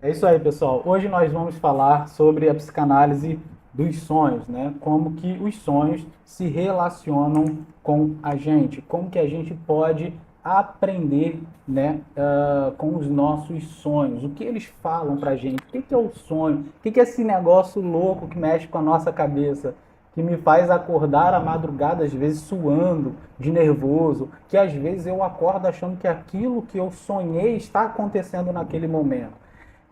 É isso aí, pessoal. Hoje nós vamos falar sobre a psicanálise dos sonhos, né? Como que os sonhos se relacionam com a gente, como que a gente pode aprender, né, com os nossos sonhos, o que eles falam pra gente, o que que é o sonho, o que que é esse negócio louco que mexe com a nossa cabeça, que me faz acordar à madrugada, às vezes suando, de nervoso, que às vezes eu acordo achando que aquilo que eu sonhei está acontecendo naquele momento.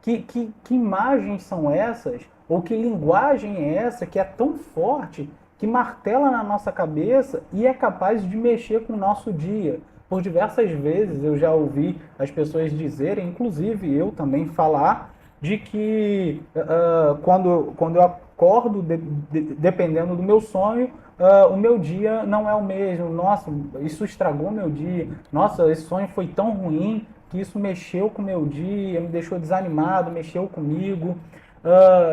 Que imagens são essas? Ou que linguagem é essa que é tão forte, que martela na nossa cabeça e é capaz de mexer com o nosso dia? Por diversas vezes eu já ouvi as pessoas dizerem, inclusive eu também falar, de que quando eu acordo, dependendo do meu sonho, o meu dia não é o mesmo. Nossa, isso estragou meu dia. Nossa, esse sonho foi tão ruim que isso mexeu com o meu dia, me deixou desanimado, mexeu comigo.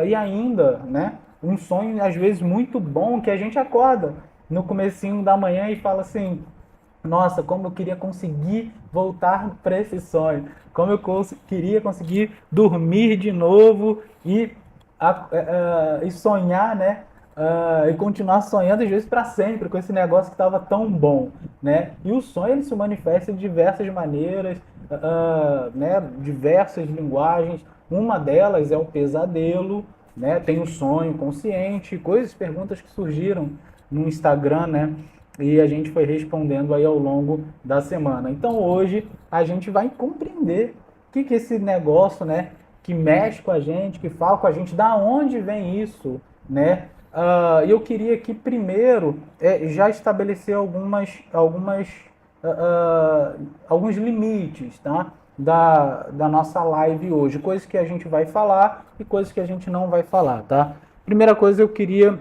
E ainda, né, um sonho às vezes muito bom que a gente acorda no comecinho da manhã e fala assim, nossa, como eu queria conseguir voltar para esse sonho, como eu queria conseguir dormir de novo e sonhar, né? E continuar sonhando às vezes para sempre com esse negócio que estava tão bom, né? E o sonho ele se manifesta de diversas maneiras, né? Diversas linguagens. Uma delas é o pesadelo, né? Tem o sonho consciente, coisas, perguntas que surgiram no Instagram, né? E a gente foi respondendo aí ao longo da semana. Então hoje a gente vai compreender que esse negócio, né, que mexe com a gente, que fala com a gente, da onde vem isso, né? Eu queria aqui primeiro já estabelecer alguns limites, tá? Da nossa live hoje, coisas que a gente vai falar e coisas que a gente não vai falar, tá? Primeira coisa eu queria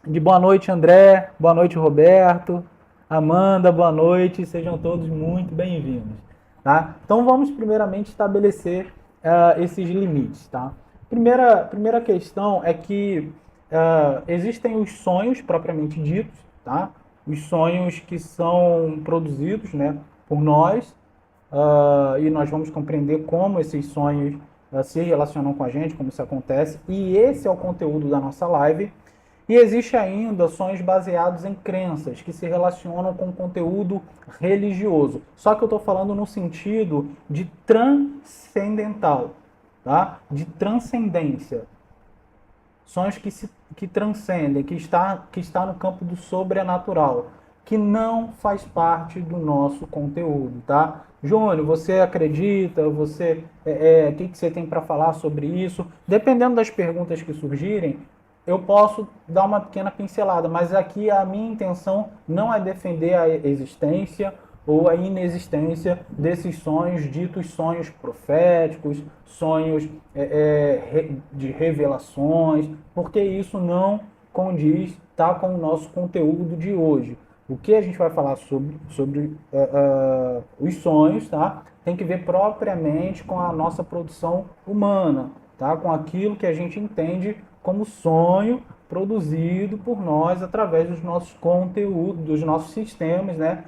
de boa noite, André, boa noite, Roberto, Amanda, boa noite, sejam todos muito bem-vindos, tá? Então vamos primeiramente estabelecer esses limites, tá? Primeira questão é que existem os sonhos propriamente ditos, tá? Os sonhos que são produzidos, né, por nós, e nós vamos compreender como esses sonhos se relacionam com a gente, como isso acontece, e esse é o conteúdo da nossa live. E existe ainda sonhos baseados em crenças que se relacionam com conteúdo religioso. Só que eu estou falando no sentido de transcendental, tá? De transcendência. Sonhos que transcendem, que está no campo do sobrenatural, que não faz parte do nosso conteúdo, tá? Júnior, você acredita? O que você tem para falar sobre isso? Dependendo das perguntas que surgirem, eu posso dar uma pequena pincelada, mas aqui a minha intenção não é defender a existência ou a inexistência desses sonhos, ditos sonhos proféticos, sonhos de revelações, porque isso não condiz tá, com o nosso conteúdo de hoje. O que a gente vai falar sobre os sonhos, tá? Tem que ver propriamente com a nossa produção humana, tá? Com aquilo que a gente entende como sonho produzido por nós através dos nossos conteúdos, dos nossos sistemas, né?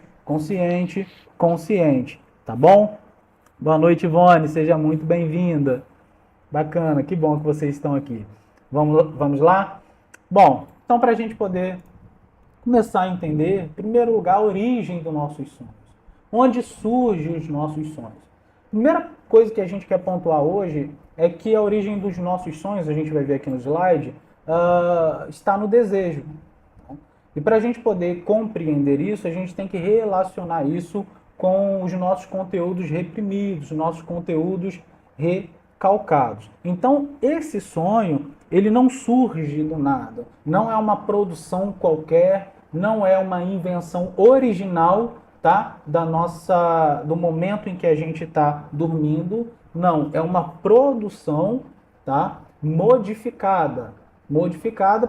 Consciente, tá bom? Boa noite, Ivone, seja muito bem-vinda. Bacana, que bom que vocês estão aqui. Vamos lá? Bom, então para a gente poder começar a entender, em primeiro lugar, a origem dos nossos sonhos. Onde surgem os nossos sonhos? Primeira coisa que a gente quer pontuar hoje é que a origem dos nossos sonhos, a gente vai ver aqui no slide, está no desejo. E para a gente poder compreender isso, a gente tem que relacionar isso com os nossos conteúdos reprimidos, nossos conteúdos recalcados. Então, esse sonho, ele não surge do nada. Não é uma produção qualquer, não é uma invenção original, tá? Do momento em que a gente está dormindo. Não, é uma produção, tá? Modificada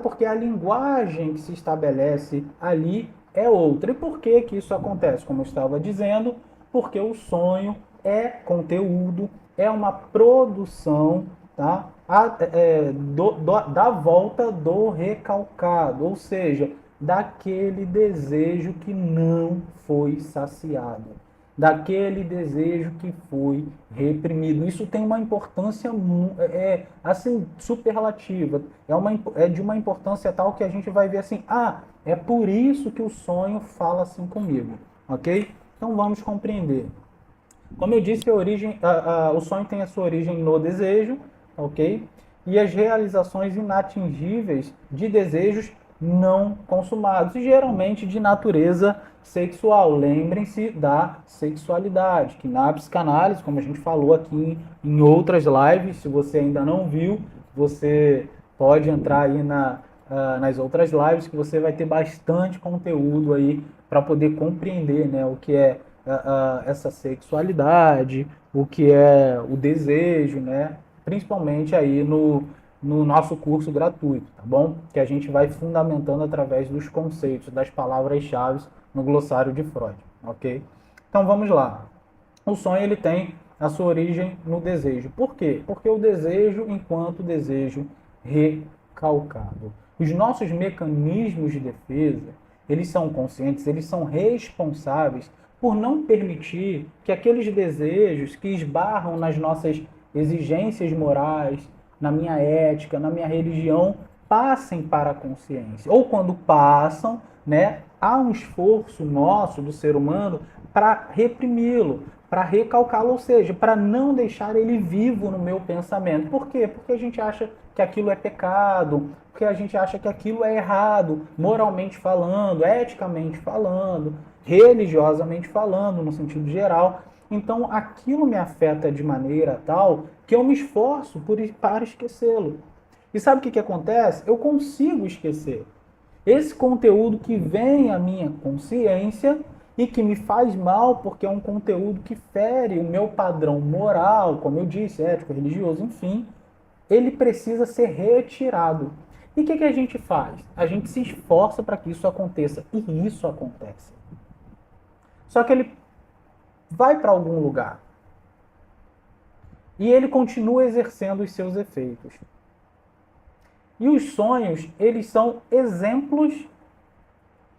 porque a linguagem que se estabelece ali é outra. E por que que isso acontece? Como eu estava dizendo, porque o sonho é conteúdo, é uma produção, tá? Da volta do recalcado, ou seja, daquele desejo que não foi saciado. daquele desejo que foi reprimido. Isso tem uma importância assim, superlativa. É de uma importância tal que a gente vai ver assim, é por isso que o sonho fala assim comigo, ok? Então vamos compreender. Como eu disse, o sonho tem a sua origem no desejo, ok? E as realizações inatingíveis de desejos não consumados, e geralmente de natureza sexual. Lembrem-se da sexualidade, que na psicanálise, como a gente falou aqui em outras lives, se você ainda não viu, você pode entrar aí nas outras lives, que você vai ter bastante conteúdo aí para poder compreender, né, o que é essa sexualidade, o que é o desejo, né? Principalmente aí no nosso curso gratuito, tá bom? Que a gente vai fundamentando através dos conceitos, das palavras-chave no glossário de Freud, ok? Então vamos lá. O sonho ele tem a sua origem no desejo. Por quê? Porque o desejo enquanto desejo recalcado. Os nossos mecanismos de defesa, eles são conscientes, eles são responsáveis por não permitir que aqueles desejos que esbarram nas nossas exigências morais, na minha ética, na minha religião, passem para a consciência. Ou quando passam, né, há um esforço nosso do ser humano para reprimi-lo, para recalcá-lo, ou seja, para não deixar ele vivo no meu pensamento. Por quê? Porque a gente acha que aquilo é pecado, porque a gente acha que aquilo é errado, moralmente falando, eticamente falando, religiosamente falando, no sentido geral. Então, aquilo me afeta de maneira tal que eu me esforço para esquecê-lo. E sabe o que acontece? Eu consigo esquecer. Esse conteúdo que vem à minha consciência e que me faz mal, porque é um conteúdo que fere o meu padrão moral, como eu disse, ético, religioso, enfim, ele precisa ser retirado. E o que a gente faz? A gente se esforça para que isso aconteça. E isso acontece. Só que ele vai para algum lugar. E ele continua exercendo os seus efeitos. E os sonhos, eles são exemplos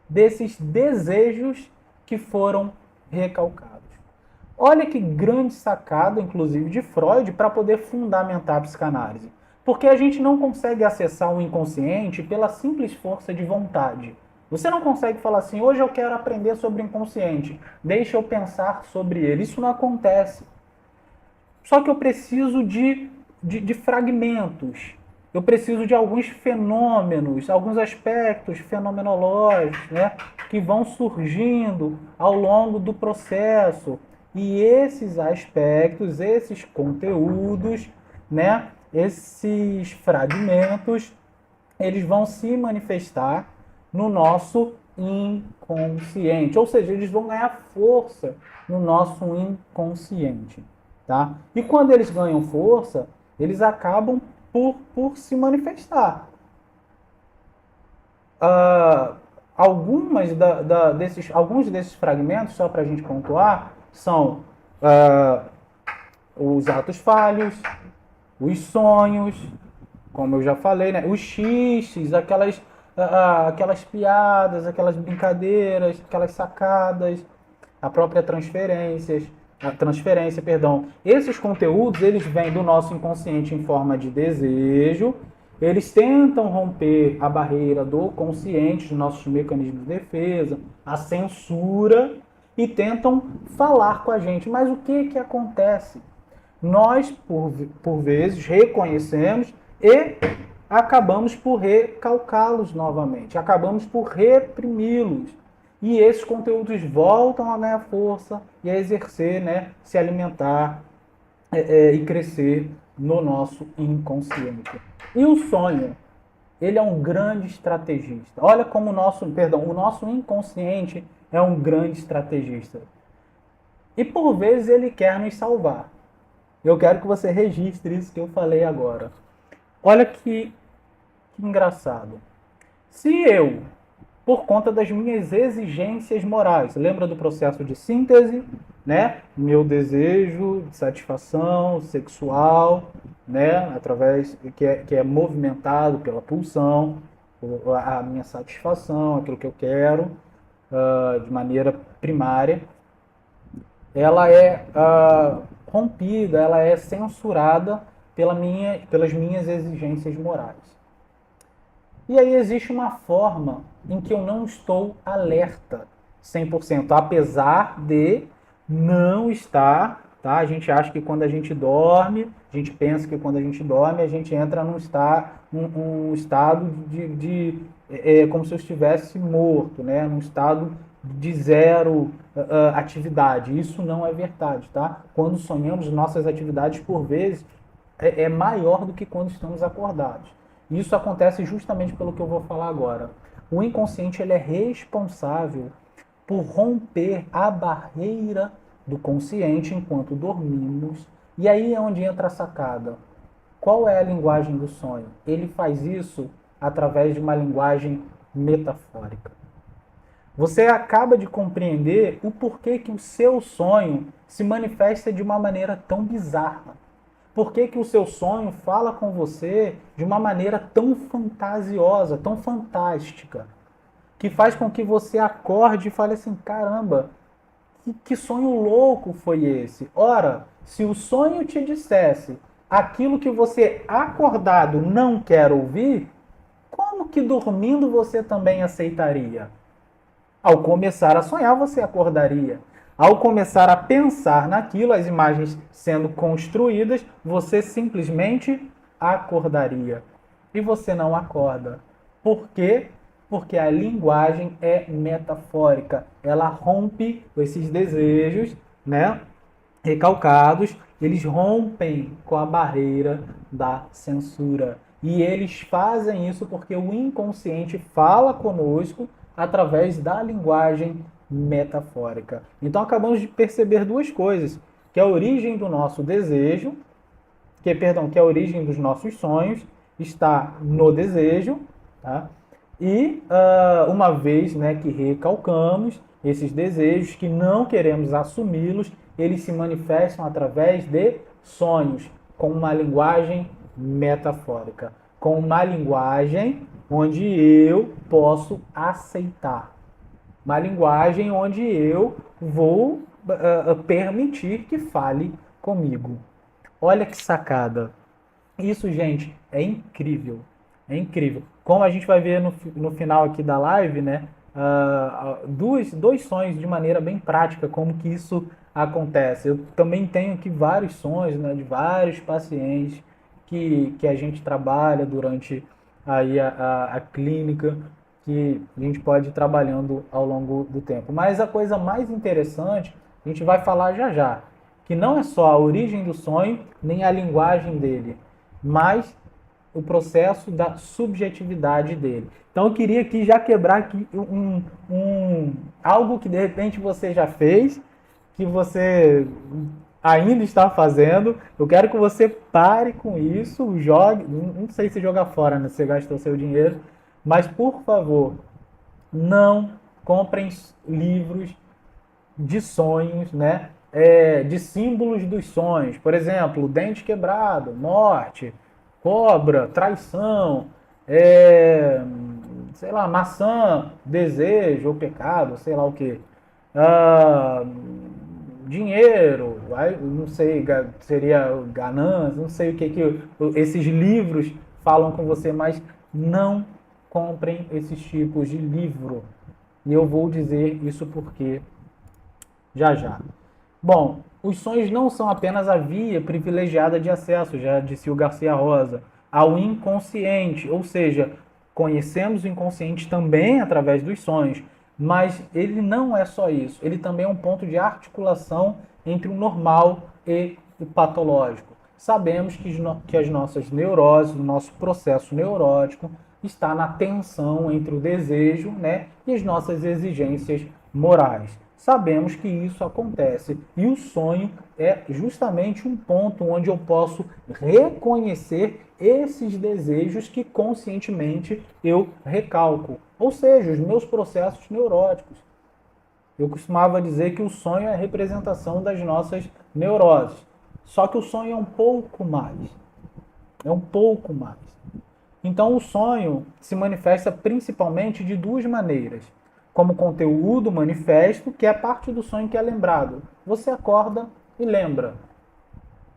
desses desejos que foram recalcados. Olha que grande sacada, inclusive, de Freud para poder fundamentar a psicanálise. Porque a gente não consegue acessar o inconsciente pela simples força de vontade. Você não consegue falar assim, hoje eu quero aprender sobre o inconsciente, deixa eu pensar sobre ele. Isso não acontece. Só que eu preciso de fragmentos. Eu preciso de alguns fenômenos, alguns aspectos fenomenológicos, né, que vão surgindo ao longo do processo. E esses aspectos, esses conteúdos, né, esses fragmentos, eles vão se manifestar no nosso inconsciente. Ou seja, eles vão ganhar força no nosso inconsciente. Tá? E quando eles ganham força, eles acabam por se manifestar. Alguns desses fragmentos, só para a gente pontuar, são os atos falhos, os sonhos, como eu já falei, né? Os xixes, aquelas piadas, aquelas brincadeiras, aquelas sacadas, a própria transferência, perdão. Esses conteúdos, eles vêm do nosso inconsciente em forma de desejo, eles tentam romper a barreira do consciente, dos nossos mecanismos de defesa, a censura, e tentam falar com a gente. Mas o que acontece? Nós, por vezes, reconhecemos e acabamos por recalcá-los novamente, acabamos por reprimi-los. E esses conteúdos voltam a ganhar força e a exercer, né, se alimentar e crescer no nosso inconsciente. E o sonho, ele é um grande estrategista. Olha como o nosso inconsciente é um grande estrategista. E por vezes ele quer nos salvar. Eu quero que você registre isso que eu falei agora. Olha que engraçado. Se eu, por conta das minhas exigências morais, lembra do processo de síntese, né? Meu desejo de satisfação sexual, né? Através que é movimentado pela pulsão, a minha satisfação, aquilo que eu quero, de maneira primária. ela é rompida, ela é censurada pelas minhas exigências morais. E aí existe uma forma em que eu não estou alerta 100%, apesar de não estar, tá? A gente acha que quando a gente dorme, a gente pensa que quando a gente dorme, a gente entra um estado como se eu estivesse morto, né? Num estado de zero atividade. Isso não é verdade, tá? Quando sonhamos, nossas atividades, por vezes, é maior do que quando estamos acordados. Isso acontece justamente pelo que eu vou falar agora. O inconsciente ele é responsável por romper a barreira do consciente enquanto dormimos. E aí é onde entra a sacada. Qual é a linguagem do sonho? Ele faz isso através de uma linguagem metafórica. Você acaba de compreender o porquê que o seu sonho se manifesta de uma maneira tão bizarra. Por que, que o seu sonho fala com você de uma maneira tão fantasiosa, tão fantástica, que faz com que você acorde e fale assim: caramba, que sonho louco foi esse? Ora, se o sonho te dissesse aquilo que você acordado não quer ouvir, como que dormindo você também aceitaria? Ao começar a sonhar, você acordaria. Ao começar a pensar naquilo, as imagens sendo construídas, você simplesmente acordaria. E você não acorda. Por quê? Porque a linguagem é metafórica. Ela rompe esses desejos, né, recalcados, eles rompem com a barreira da censura. E eles fazem isso porque o inconsciente fala conosco através da linguagem metafórica. Então acabamos de perceber duas coisas, que a origem do nosso desejo, que a origem dos nossos sonhos está no desejo, tá? E uma vez, né, que recalcamos esses desejos, que não queremos assumi-los, eles se manifestam através de sonhos, com uma linguagem metafórica, com uma linguagem onde eu posso aceitar, uma linguagem onde eu vou permitir que fale comigo. Olha que sacada! Isso, gente, é incrível. É incrível. Como a gente vai ver no final aqui da live, né? Dois sonhos de maneira bem prática, como que isso acontece. Eu também tenho aqui vários sonhos, né, de vários pacientes que a gente trabalha durante aí a clínica, que a gente pode ir trabalhando ao longo do tempo. Mas a coisa mais interessante, a gente vai falar já já, que não é só a origem do sonho, nem a linguagem dele, mas o processo da subjetividade dele. Então eu queria aqui já quebrar aqui algo que de repente você já fez, que você ainda está fazendo. Eu quero que você pare com isso, jogue, não sei se jogar fora, né? Você gastou seu dinheiro, mas por favor, não comprem livros de sonhos, né? De símbolos dos sonhos. Por exemplo, dente quebrado, morte, cobra, traição, sei lá, maçã, desejo ou pecado, sei lá o que. Ah, dinheiro, não sei, seria ganância, não sei o que esses livros falam com você, mas não comprem esses tipos de livro. E eu vou dizer isso porque já já. Bom, os sonhos não são apenas a via privilegiada de acesso, já disse o Garcia Rosa, ao inconsciente, ou seja, conhecemos o inconsciente também através dos sonhos, mas ele não é só isso, ele também é um ponto de articulação entre o normal e o patológico. Sabemos que as nossas neuroses, o nosso processo neurótico, está na tensão entre o desejo, né, e as nossas exigências morais. Sabemos que isso acontece e o sonho é justamente um ponto onde eu posso reconhecer esses desejos que conscientemente eu recalco, ou seja, os meus processos neuróticos. Eu costumava dizer que o sonho é a representação das nossas neuroses, só que o sonho é um pouco mais. É um pouco mais. Então o sonho se manifesta principalmente de duas maneiras. como conteúdo manifesto, que é parte do sonho que é lembrado. Você acorda e lembra.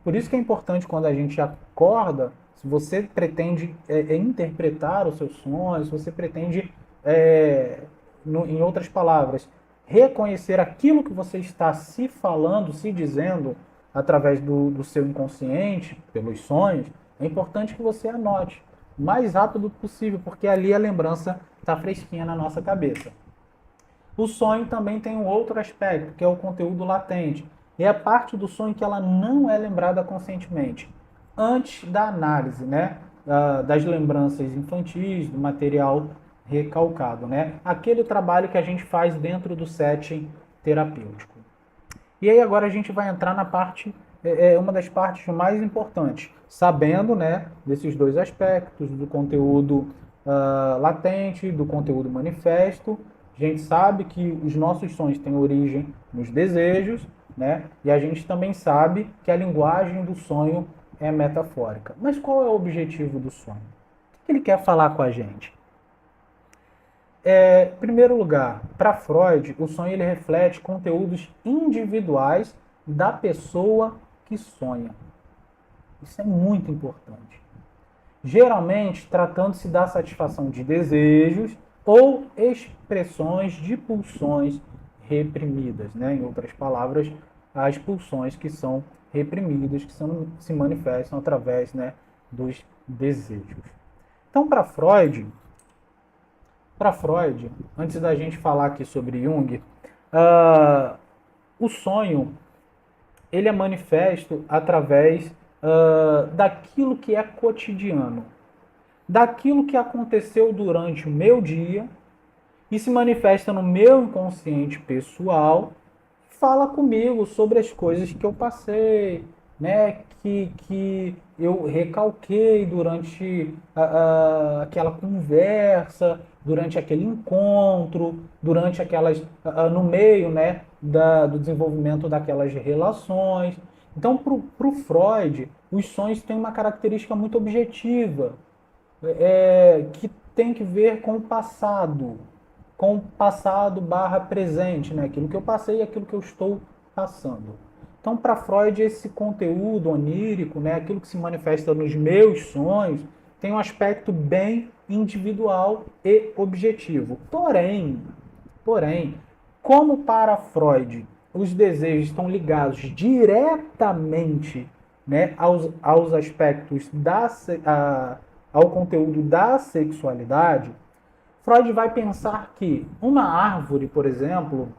Por isso que é importante quando a gente acorda, se você pretende interpretar os seus sonhos, se você pretende, em outras palavras, reconhecer aquilo que você está se falando, se dizendo através do seu inconsciente, pelos sonhos, é importante que você anote o mais rápido possível, porque ali a lembrança está fresquinha na nossa cabeça. O sonho também tem um outro aspecto, que é o conteúdo latente. E é a parte do sonho que ela não é lembrada conscientemente. Antes da análise, né? Das lembranças infantis, do material recalcado, né? Aquele trabalho que a gente faz dentro do setting terapêutico. E aí agora a gente vai entrar na parte, uma das partes mais importantes, sabendo, né, desses dois aspectos, do conteúdo latente, do conteúdo manifesto. A gente sabe que os nossos sonhos têm origem nos desejos, né? E a gente também sabe que a linguagem do sonho é metafórica. Mas qual é o objetivo do sonho? O que ele quer falar com a gente? Em primeiro lugar, para Freud, o sonho ele reflete conteúdos individuais da pessoa que sonha. Isso é muito importante. Geralmente, tratando-se da satisfação de desejos ou expressões de pulsões reprimidas, né? Em outras palavras, as pulsões que são reprimidas, que se manifestam através, né, dos desejos. Então, para Freud, antes da gente falar aqui sobre Jung, o sonho ele é manifesto através daquilo que é cotidiano, daquilo que aconteceu durante o meu dia e se manifesta no meu inconsciente pessoal, fala comigo sobre as coisas que eu passei, né, que eu recalquei durante aquela conversa, durante aquele encontro, durante aquelas, no meio, né, do desenvolvimento daquelas relações. Então, para o Freud, os sonhos têm uma característica muito objetiva, que tem que ver com o passado barra presente, né? Aquilo que eu passei e aquilo que eu estou passando. Então, para Freud, esse conteúdo onírico, né, aquilo que se manifesta nos meus sonhos, tem um aspecto bem individual e objetivo. Porém, como para Freud os desejos estão ligados diretamente, né, aos aspectos ao conteúdo da sexualidade, Freud vai pensar que uma árvore, por exemplo,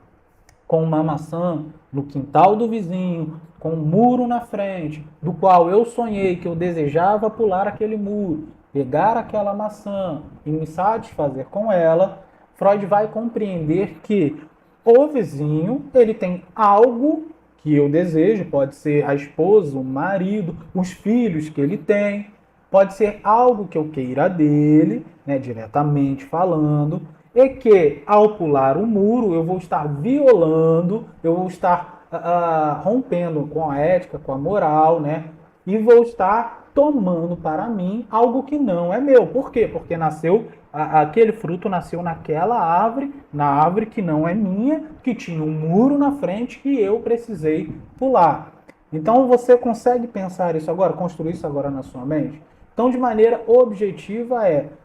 com uma maçã no quintal do vizinho, com um muro na frente, do qual eu sonhei que eu desejava pular aquele muro, pegar aquela maçã e me satisfazer com ela, Freud vai compreender que o vizinho, ele tem algo que eu desejo, pode ser a esposa, o marido, os filhos que ele tem, pode ser algo que eu queira dele, né, diretamente falando, e que ao pular o muro eu vou estar violando, eu vou estar rompendo com a ética, com a moral, né, e vou estar tomando para mim algo que não é meu. Por quê? Porque aquele fruto nasceu naquela árvore, na árvore que não é minha, que tinha um muro na frente que eu precisei pular. Então você consegue pensar isso agora, construir isso agora na sua mente? Então, de maneira objetiva,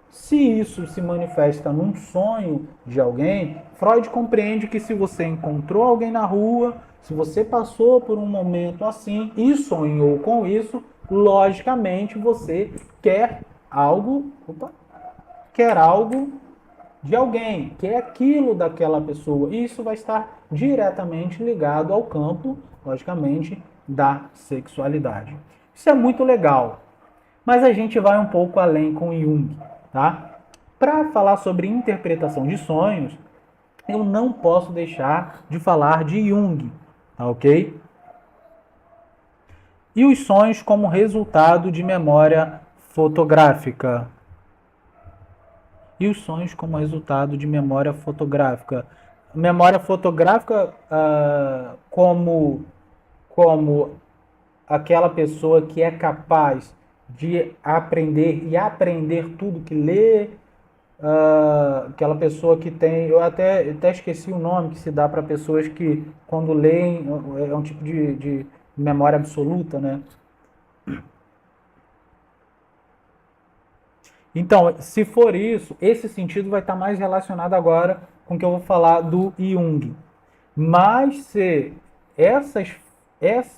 se isso se manifesta num sonho de alguém, Freud compreende que se você encontrou alguém na rua, se você passou por um momento assim e sonhou com isso, logicamente você quer algo de alguém, quer aquilo daquela pessoa. E isso vai estar diretamente ligado ao campo, logicamente, da sexualidade. Isso é muito legal. Mas a gente vai um pouco além com Jung, tá? Para falar sobre interpretação de sonhos, eu não posso deixar de falar de Jung, tá ok? E os sonhos como resultado de memória fotográfica. Memória fotográfica como aquela pessoa que é capaz de aprender e aprender tudo que lê, aquela pessoa que tem, eu até esqueci o nome que se dá para pessoas que quando leem, é um tipo de memória absoluta, né? Então, se for isso, esse sentido vai estar mais relacionado agora com o que eu vou falar do Jung. Mas se essas,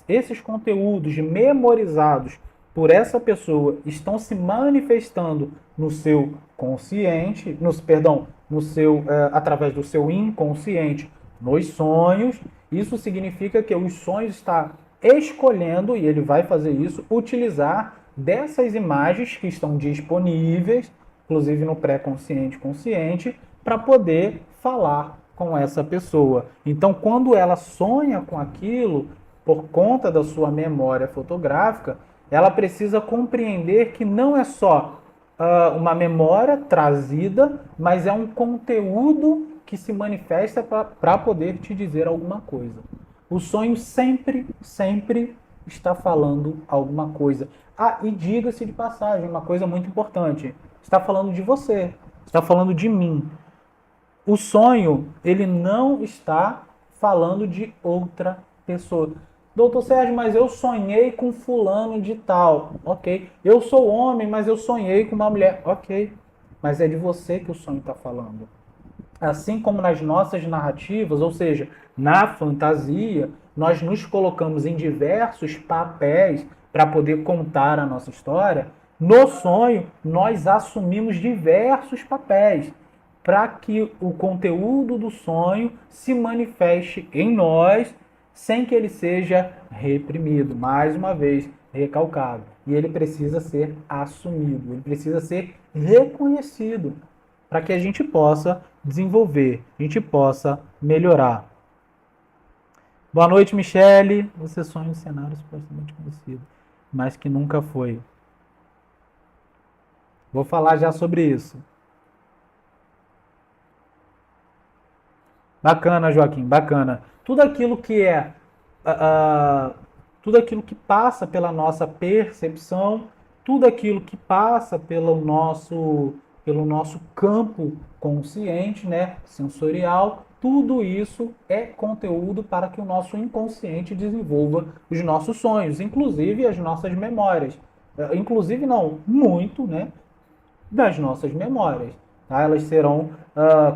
esses conteúdos memorizados por essa pessoa estão se manifestando no seu consciente, perdão, no seu, através do seu inconsciente, nos sonhos, isso significa que os sonhos está escolhendo, e ele vai fazer isso, utilizar dessas imagens que estão disponíveis, inclusive no pré-consciente, consciente, para poder falar com essa pessoa. Então, quando ela sonha com aquilo, por conta da sua memória fotográfica, ela precisa compreender que não é só uma memória trazida, mas é um conteúdo que se manifesta para poder te dizer alguma coisa. O sonho sempre, sempre está falando alguma coisa. Ah, e diga-se de passagem, uma coisa muito importante. Está falando de você, está falando de mim. O sonho, ele não está falando de outra pessoa. Doutor Sérgio, mas eu sonhei com fulano de tal. Ok. Eu sou homem, mas eu sonhei com uma mulher. Ok. Mas é de você que o sonho está falando. Assim como nas nossas narrativas, ou seja, na fantasia, nós nos colocamos em diversos papéis para poder contar a nossa história. No sonho, nós assumimos diversos papéis para que o conteúdo do sonho se manifeste em nós sem que ele seja reprimido. Mais uma vez, recalcado. E ele precisa ser assumido, ele precisa ser reconhecido para que a gente possa desenvolver, a gente possa melhorar. Boa noite, Michele. Você sonha um cenário supostamente conhecido, mas que nunca foi. Vou falar já sobre isso. Bacana, Joaquim, bacana. Tudo aquilo que tudo aquilo que passa pela nossa percepção, tudo aquilo que passa pelo nosso campo consciente, né, sensorial, tudo isso é conteúdo para que o nosso inconsciente desenvolva os nossos sonhos, inclusive as nossas memórias. Inclusive não, muito, né, das nossas memórias. Tá? Elas serão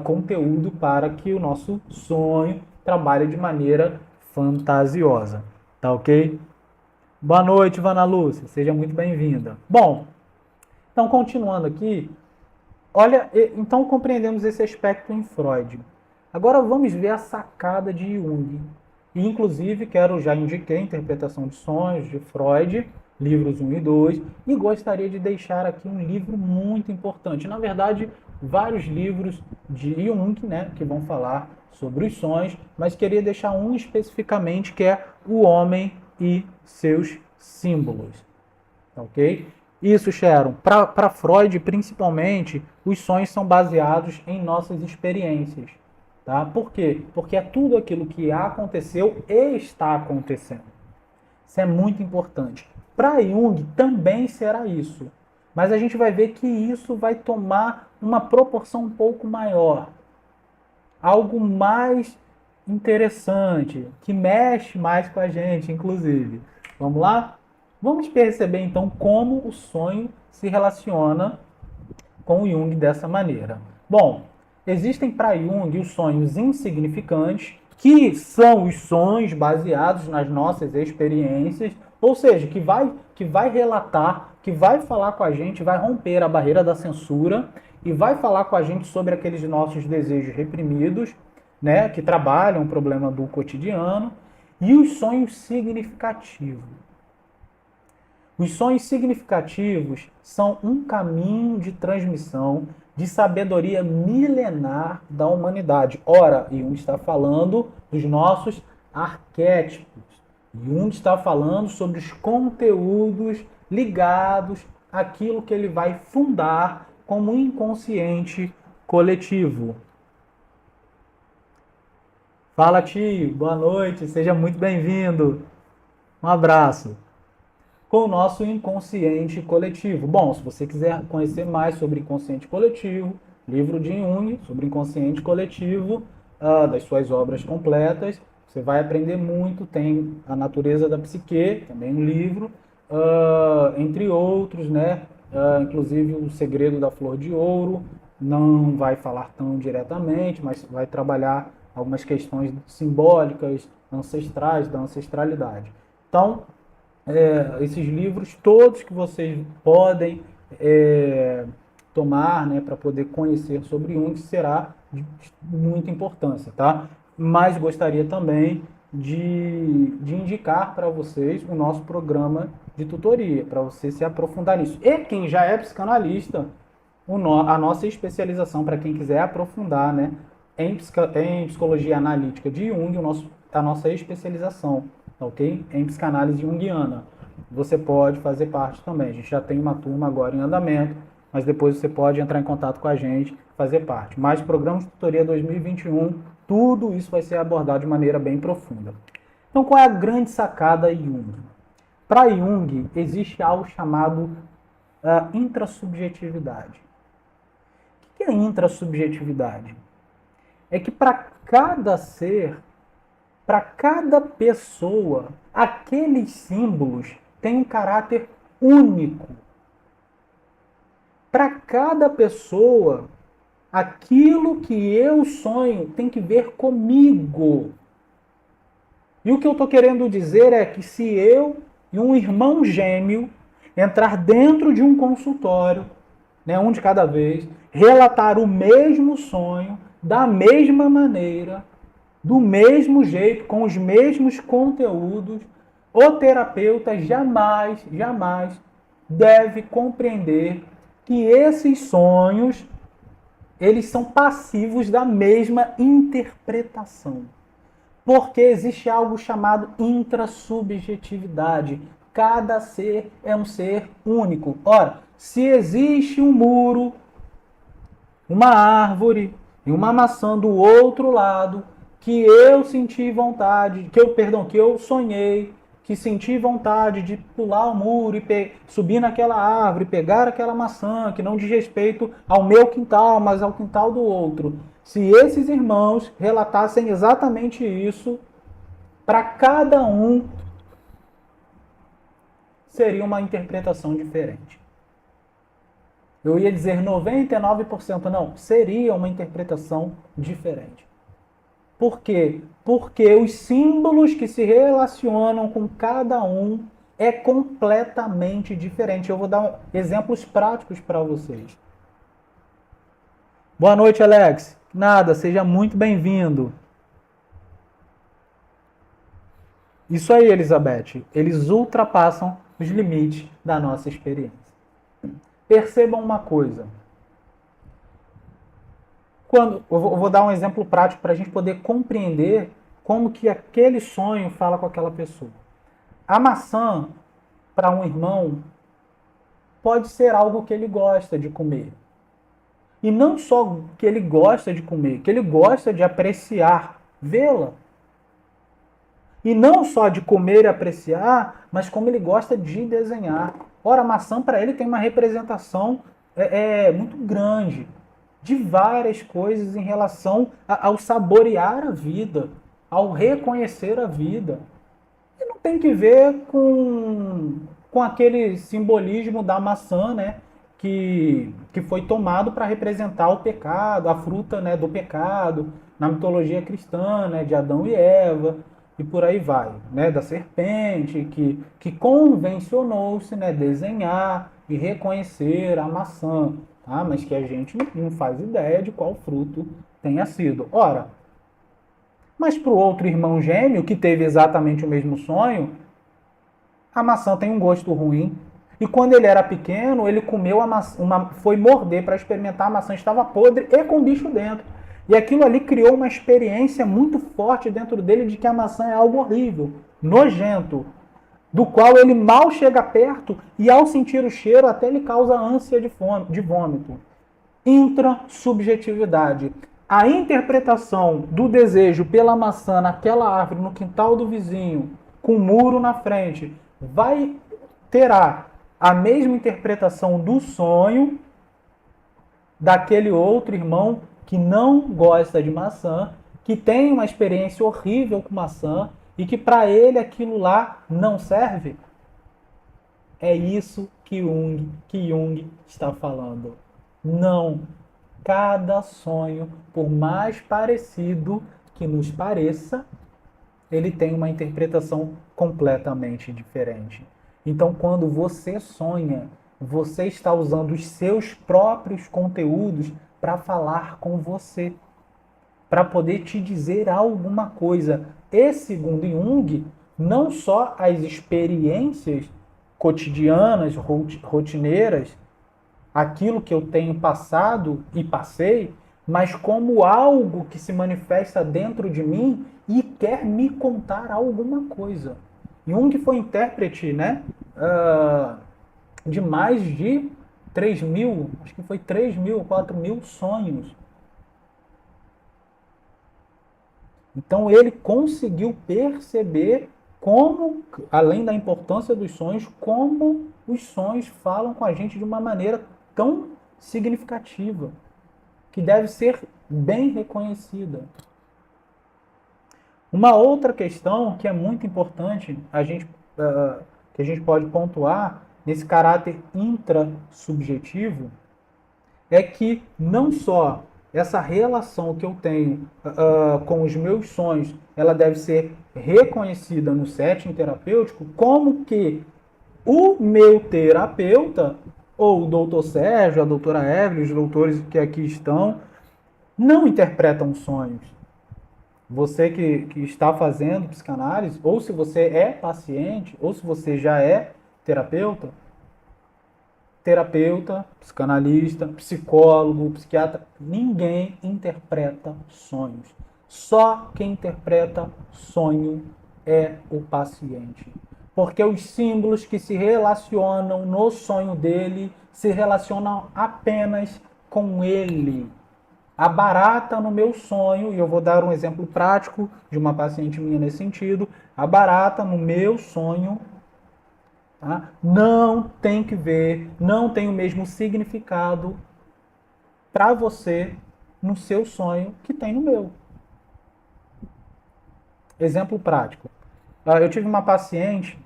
conteúdo para que o nosso sonho trabalhe de maneira fantasiosa. Tá ok? Boa noite, Vana Lúcia. Seja muito bem-vinda. Bom, então continuando aqui, olha, então compreendemos esse aspecto em Freud. Agora vamos ver a sacada de Jung. E, inclusive, já indiquei a interpretação de sonhos de Freud, livros 1 e 2, e gostaria de deixar aqui um livro muito importante. Na verdade, vários livros de Jung, né, que vão falar sobre os sonhos, mas queria deixar um especificamente, que é O Homem e Seus Símbolos. Ok? Isso, Sharon. Para Freud, principalmente, os sonhos são baseados em nossas experiências. Tá? Por quê? Porque é tudo aquilo que aconteceu e está acontecendo. Isso é muito importante. Para Jung também será isso. Mas a gente vai ver que isso vai tomar uma proporção um pouco maior. Algo mais interessante, que mexe mais com a gente, inclusive. Vamos lá? Vamos perceber então como o sonho se relaciona com o Jung dessa maneira. Bom, existem para Jung os sonhos insignificantes, que são os sonhos baseados nas nossas experiências, ou seja, que vai relatar, que vai falar com a gente, vai romper a barreira da censura e vai falar com a gente sobre aqueles nossos desejos reprimidos, né, que trabalham o problema do cotidiano, e os sonhos significativos. Os sonhos significativos são um caminho de transmissão de sabedoria milenar da humanidade. Ora, Jung está falando dos nossos arquétipos. Jung está falando sobre os conteúdos ligados àquilo que ele vai fundar como inconsciente coletivo. Fala, tio. Boa noite. Seja muito bem-vindo. Um abraço. Com o nosso inconsciente coletivo. Bom, se você quiser conhecer mais sobre inconsciente coletivo, livro de Jung sobre inconsciente coletivo, das suas obras completas. Você vai aprender muito, tem A Natureza da Psique, também um livro, entre outros, né? Inclusive O Segredo da Flor de Ouro, não vai falar tão diretamente, mas vai trabalhar algumas questões simbólicas, ancestrais, da ancestralidade. Então, esses livros todos que vocês podem tomar, né, para poder conhecer sobre Jung será de muita importância, tá? Mas gostaria também de indicar para vocês o nosso programa de tutoria, para você se aprofundar nisso. E quem já é psicanalista, a nossa especialização, para quem quiser aprofundar, né, em psicologia analítica de Jung, a nossa especialização, ok? Em psicanálise junguiana. Você pode fazer parte também. A gente já tem uma turma agora em andamento, mas depois você pode entrar em contato com a gente, fazer parte. Mais programa de tutoria 2021, tudo isso vai ser abordado de maneira bem profunda. Então, qual é a grande sacada Jung? Para Jung, existe algo chamado intrassubjetividade. O que é intrassubjetividade? É que para cada ser, para cada pessoa, aqueles símbolos têm um caráter único. Para cada pessoa, aquilo que eu sonho tem que ver comigo. E o que eu estou querendo dizer é que se eu e um irmão gêmeo entrar dentro de um consultório, né, um de cada vez, relatar o mesmo sonho, da mesma maneira, do mesmo jeito, com os mesmos conteúdos, o terapeuta jamais deve compreender que esses sonhos, eles são passivos da mesma interpretação. Porque existe algo chamado intrassubjetividade. Cada ser é um ser único. Ora, se existe um muro, uma árvore e uma maçã do outro lado, que eu senti vontade, que eu sonhei, que senti vontade de pular o muro e subir naquela árvore, pegar aquela maçã, que não diz respeito ao meu quintal, mas ao quintal do outro. Se esses irmãos relatassem exatamente isso, para cada um seria uma interpretação diferente. Eu ia dizer 99%, não, seria uma interpretação diferente. Por quê? Porque os símbolos que se relacionam com cada um é completamente diferente. Eu vou dar exemplos práticos para vocês. Boa noite, Alex. Nada, seja muito bem-vindo. Isso aí, Elizabeth. Eles ultrapassam os limites da nossa experiência. Percebam uma coisa. Eu vou dar um exemplo prático para a gente poder compreender como que aquele sonho fala com aquela pessoa. A maçã, para um irmão, pode ser algo que ele gosta de comer. E não só que ele gosta de comer, que ele gosta de apreciar, vê-la. E não só de comer e apreciar, mas como ele gosta de desenhar. Ora, a maçã para ele tem uma representação muito grande de várias coisas em relação ao saborear a vida, ao reconhecer a vida. E não tem que ver com aquele simbolismo da maçã, né, que foi tomado para representar o pecado, a fruta, né, do pecado, na mitologia cristã, né, de Adão e Eva, e por aí vai, né, da serpente, que convencionou-se, né, desenhar e reconhecer a maçã, tá? Mas que a gente não faz ideia de qual fruto tenha sido. Ora, mas para o outro irmão gêmeo, que teve exatamente o mesmo sonho, a maçã tem um gosto ruim. E quando ele era pequeno, ele comeu foi morder para experimentar, a maçã estava podre e com bicho dentro. E aquilo ali criou uma experiência muito forte dentro dele de que a maçã é algo horrível, nojento, do qual ele mal chega perto e ao sentir o cheiro até ele causa ânsia de vômito. Intrasubjetividade. A interpretação do desejo pela maçã naquela árvore, no quintal do vizinho, com um muro na frente, terá a mesma interpretação do sonho daquele outro irmão que não gosta de maçã, que tem uma experiência horrível com maçã e que para ele aquilo lá não serve? É isso que Jung está falando. Não. Cada sonho, por mais parecido que nos pareça, ele tem uma interpretação completamente diferente. Então, quando você sonha, você está usando os seus próprios conteúdos para falar com você, para poder te dizer alguma coisa. E segundo Jung, não só as experiências cotidianas, rotineiras, aquilo que eu tenho passado e passei, mas como algo que se manifesta dentro de mim e quer me contar alguma coisa. Jung foi intérprete, né, de mais de 3.000, acho que foi 3.000, 4.000 sonhos. Então ele conseguiu perceber como, além da importância dos sonhos, como os sonhos falam com a gente de uma maneira tão significativa, que deve ser bem reconhecida. Uma outra questão que é muito importante, que a gente pode pontuar nesse caráter intrasubjetivo, é que não só essa relação que eu tenho com os meus sonhos, ela deve ser reconhecida no setting terapêutico, como que o meu terapeuta, ou o doutor Sérgio, a doutora Evelyn, os doutores que aqui estão, não interpretam sonhos. Você que está fazendo psicanálise, ou se você é paciente, ou se você já é terapeuta, psicanalista, psicólogo, psiquiatra, ninguém interpreta sonhos. Só quem interpreta sonho é o paciente. Porque os símbolos que se relacionam no sonho dele se relacionam apenas com ele. A barata no meu sonho, e eu vou dar um exemplo prático de uma paciente minha nesse sentido, a barata no meu sonho, tá, não tem que ver, não tem o mesmo significado para você no seu sonho que tem no meu. Exemplo prático. Eu tive uma paciente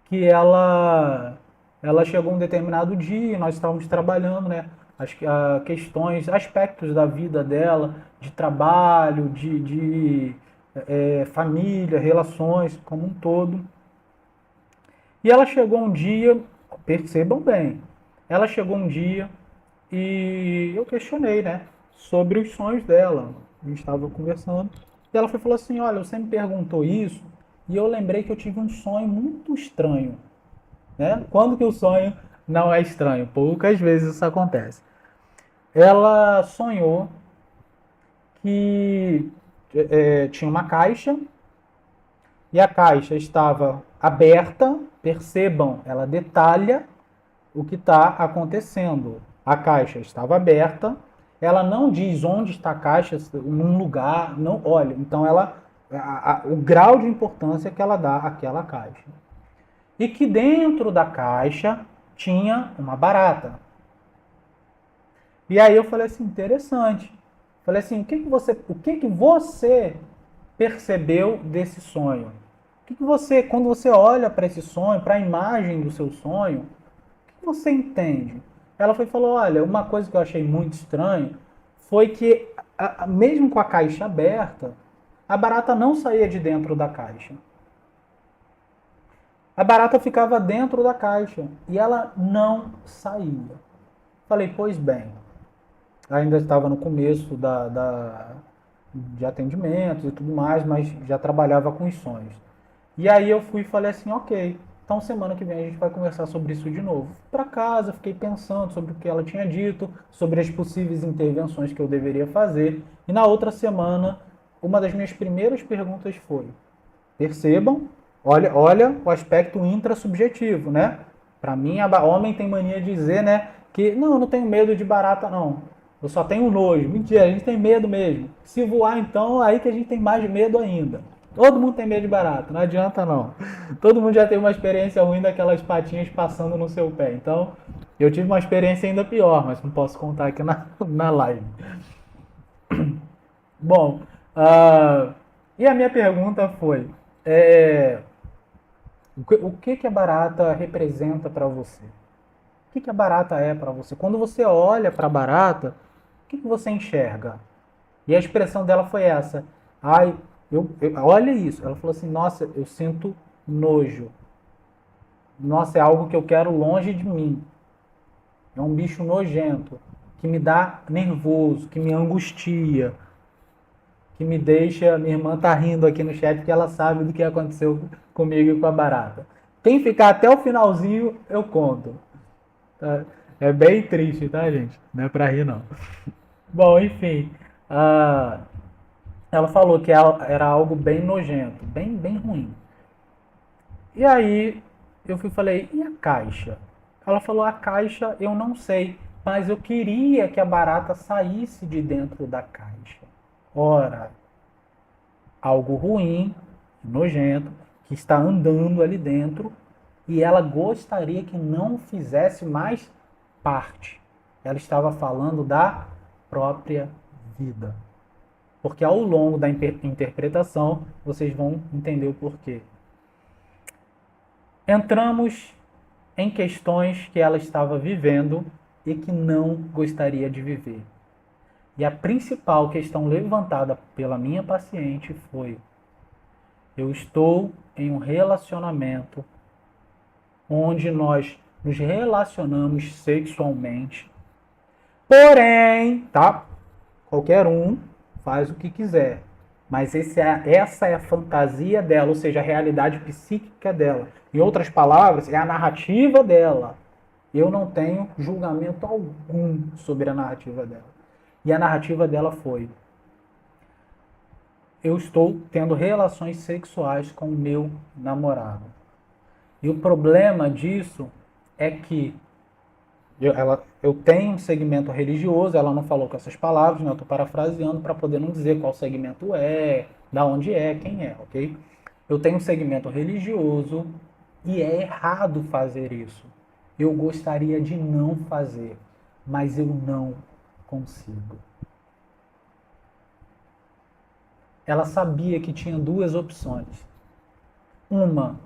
que ela chegou um determinado dia, nós estávamos trabalhando, né? As questões, aspectos da vida dela, de trabalho, de família, relações como um todo. E ela chegou um dia, percebam bem, ela chegou um dia e eu questionei, né, sobre os sonhos dela. A gente estava conversando e ela falou assim, olha, você me perguntou isso e eu lembrei que eu tive um sonho muito estranho. Né? Quando que o sonho não é estranho? Poucas vezes isso acontece. Ela sonhou que tinha uma caixa e a caixa estava aberta. Percebam, ela detalha o que está acontecendo. A caixa estava aberta, ela não diz onde está a caixa, num lugar, não olha. Então o grau de importância que ela dá àquela caixa. E que dentro da caixa tinha uma barata. E aí eu falei assim, interessante. Falei assim, o que você percebeu desse sonho? Quando você olha para esse sonho, para a imagem do seu sonho, o que você entende? Ela falou, olha, uma coisa que eu achei muito estranho foi que, mesmo com a caixa aberta, a barata não saía de dentro da caixa. A barata ficava dentro da caixa e ela não saía. Falei, pois bem, ainda estava no começo de atendimentos e tudo mais, mas já trabalhava com os sonhos. E aí eu fui e falei assim, ok, então semana que vem a gente vai conversar sobre isso de novo. Para casa, fiquei pensando sobre o que ela tinha dito, sobre as possíveis intervenções que eu deveria fazer. E na outra semana, uma das minhas primeiras perguntas foi, percebam, olha o aspecto intrasubjetivo, né? Para mim, homem tem mania de dizer, né, que não, eu não tenho medo de barata, não. Eu só tenho nojo. Mentira, a gente tem medo mesmo. Se voar, então, aí que a gente tem mais medo ainda. Todo mundo tem medo de barata, não adianta não. Todo mundo já teve uma experiência ruim daquelas patinhas passando no seu pé. Então, Eu tive uma experiência ainda pior, mas não posso contar aqui na live. Bom, e a minha pergunta foi: é, o que a barata representa para você? O que a barata é para você? Quando você olha para a barata, o que você enxerga? E a expressão dela foi essa: ai, olha isso. Ela falou assim: nossa, eu sinto nojo. Nossa, é algo que eu quero longe de mim. É um bicho nojento, que me dá nervoso, que me angustia, que me deixa. Minha irmã tá rindo aqui no chat porque ela sabe do que aconteceu comigo e com a barata. Quem ficar até o finalzinho, eu conto. Tá? É bem triste, tá, gente? Não é pra rir, não. Bom, enfim. ah, Ela falou que era algo bem nojento, bem ruim. E aí falei, e a caixa? Ela falou, a caixa eu não sei, mas eu queria que a barata saísse de dentro da caixa. Ora, algo ruim, nojento, que está andando ali dentro e ela gostaria que não fizesse mais parte. Ela estava falando da própria vida. Porque ao longo da interpretação vocês vão entender o porquê. Entramos em questões que ela estava vivendo e que não gostaria de viver. E a principal questão levantada pela minha paciente foi: eu estou em um relacionamento onde nós nos relacionamos sexualmente, porém, tá? Qualquer um faz o que quiser. Mas essa é a fantasia dela, ou seja, a realidade psíquica dela. Em outras palavras, é a narrativa dela. Eu não tenho julgamento algum sobre a narrativa dela. E a narrativa dela foi: eu estou tendo relações sexuais com o meu namorado. E o problema disso é que eu tenho um segmento religioso, ela não falou com essas palavras, né? Eu estou parafraseando para poder não dizer qual segmento é, da onde é, quem é, ok? Eu tenho um segmento religioso e é errado fazer isso. Eu gostaria de não fazer, mas eu não consigo. Ela sabia que tinha duas opções. Uma,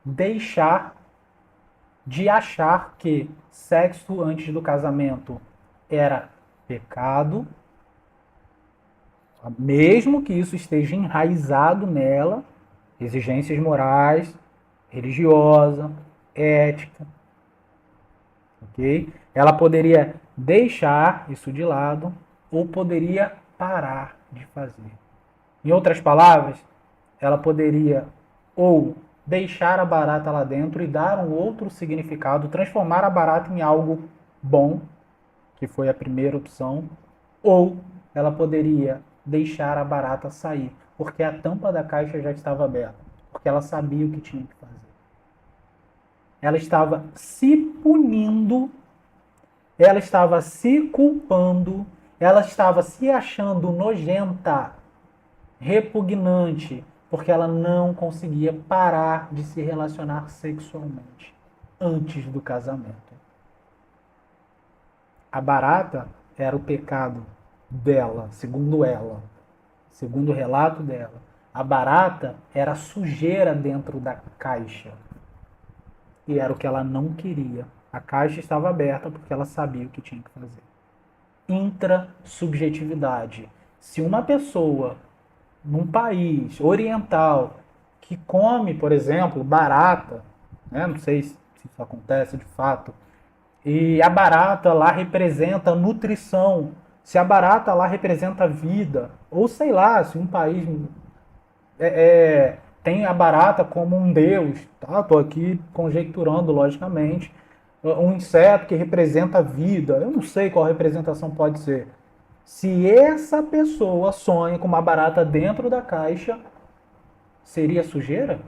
deixar de achar que sexo antes do casamento era pecado, mesmo que isso esteja enraizado nela, exigências morais, religiosa, ética, ok? Ela poderia deixar isso de lado ou poderia parar de fazer. Em outras palavras, ela poderia ou deixar a barata lá dentro e dar um outro significado, transformar a barata em algo bom, que foi a primeira opção, ou ela poderia deixar a barata sair, porque a tampa da caixa já estava aberta, porque ela sabia o que tinha que fazer. Ela estava se punindo, ela estava se culpando, ela estava se achando nojenta, repugnante, porque ela não conseguia parar de se relacionar sexualmente antes do casamento. A barata era o pecado dela, segundo ela, segundo o relato dela. A barata era a sujeira dentro da caixa. E era o que ela não queria. A caixa estava aberta porque ela sabia o que tinha que fazer. Intrasubjetividade. Se uma pessoa num país oriental que come, por exemplo, barata, né? Não sei se isso acontece de fato, e a barata lá representa nutrição, se a barata lá representa vida, ou sei lá, se um país tem a barata como um deus, tá? Estou aqui conjecturando, logicamente, um inseto que representa a vida, eu não sei qual representação pode ser. Se essa pessoa sonha com uma barata dentro da caixa, seria sujeira?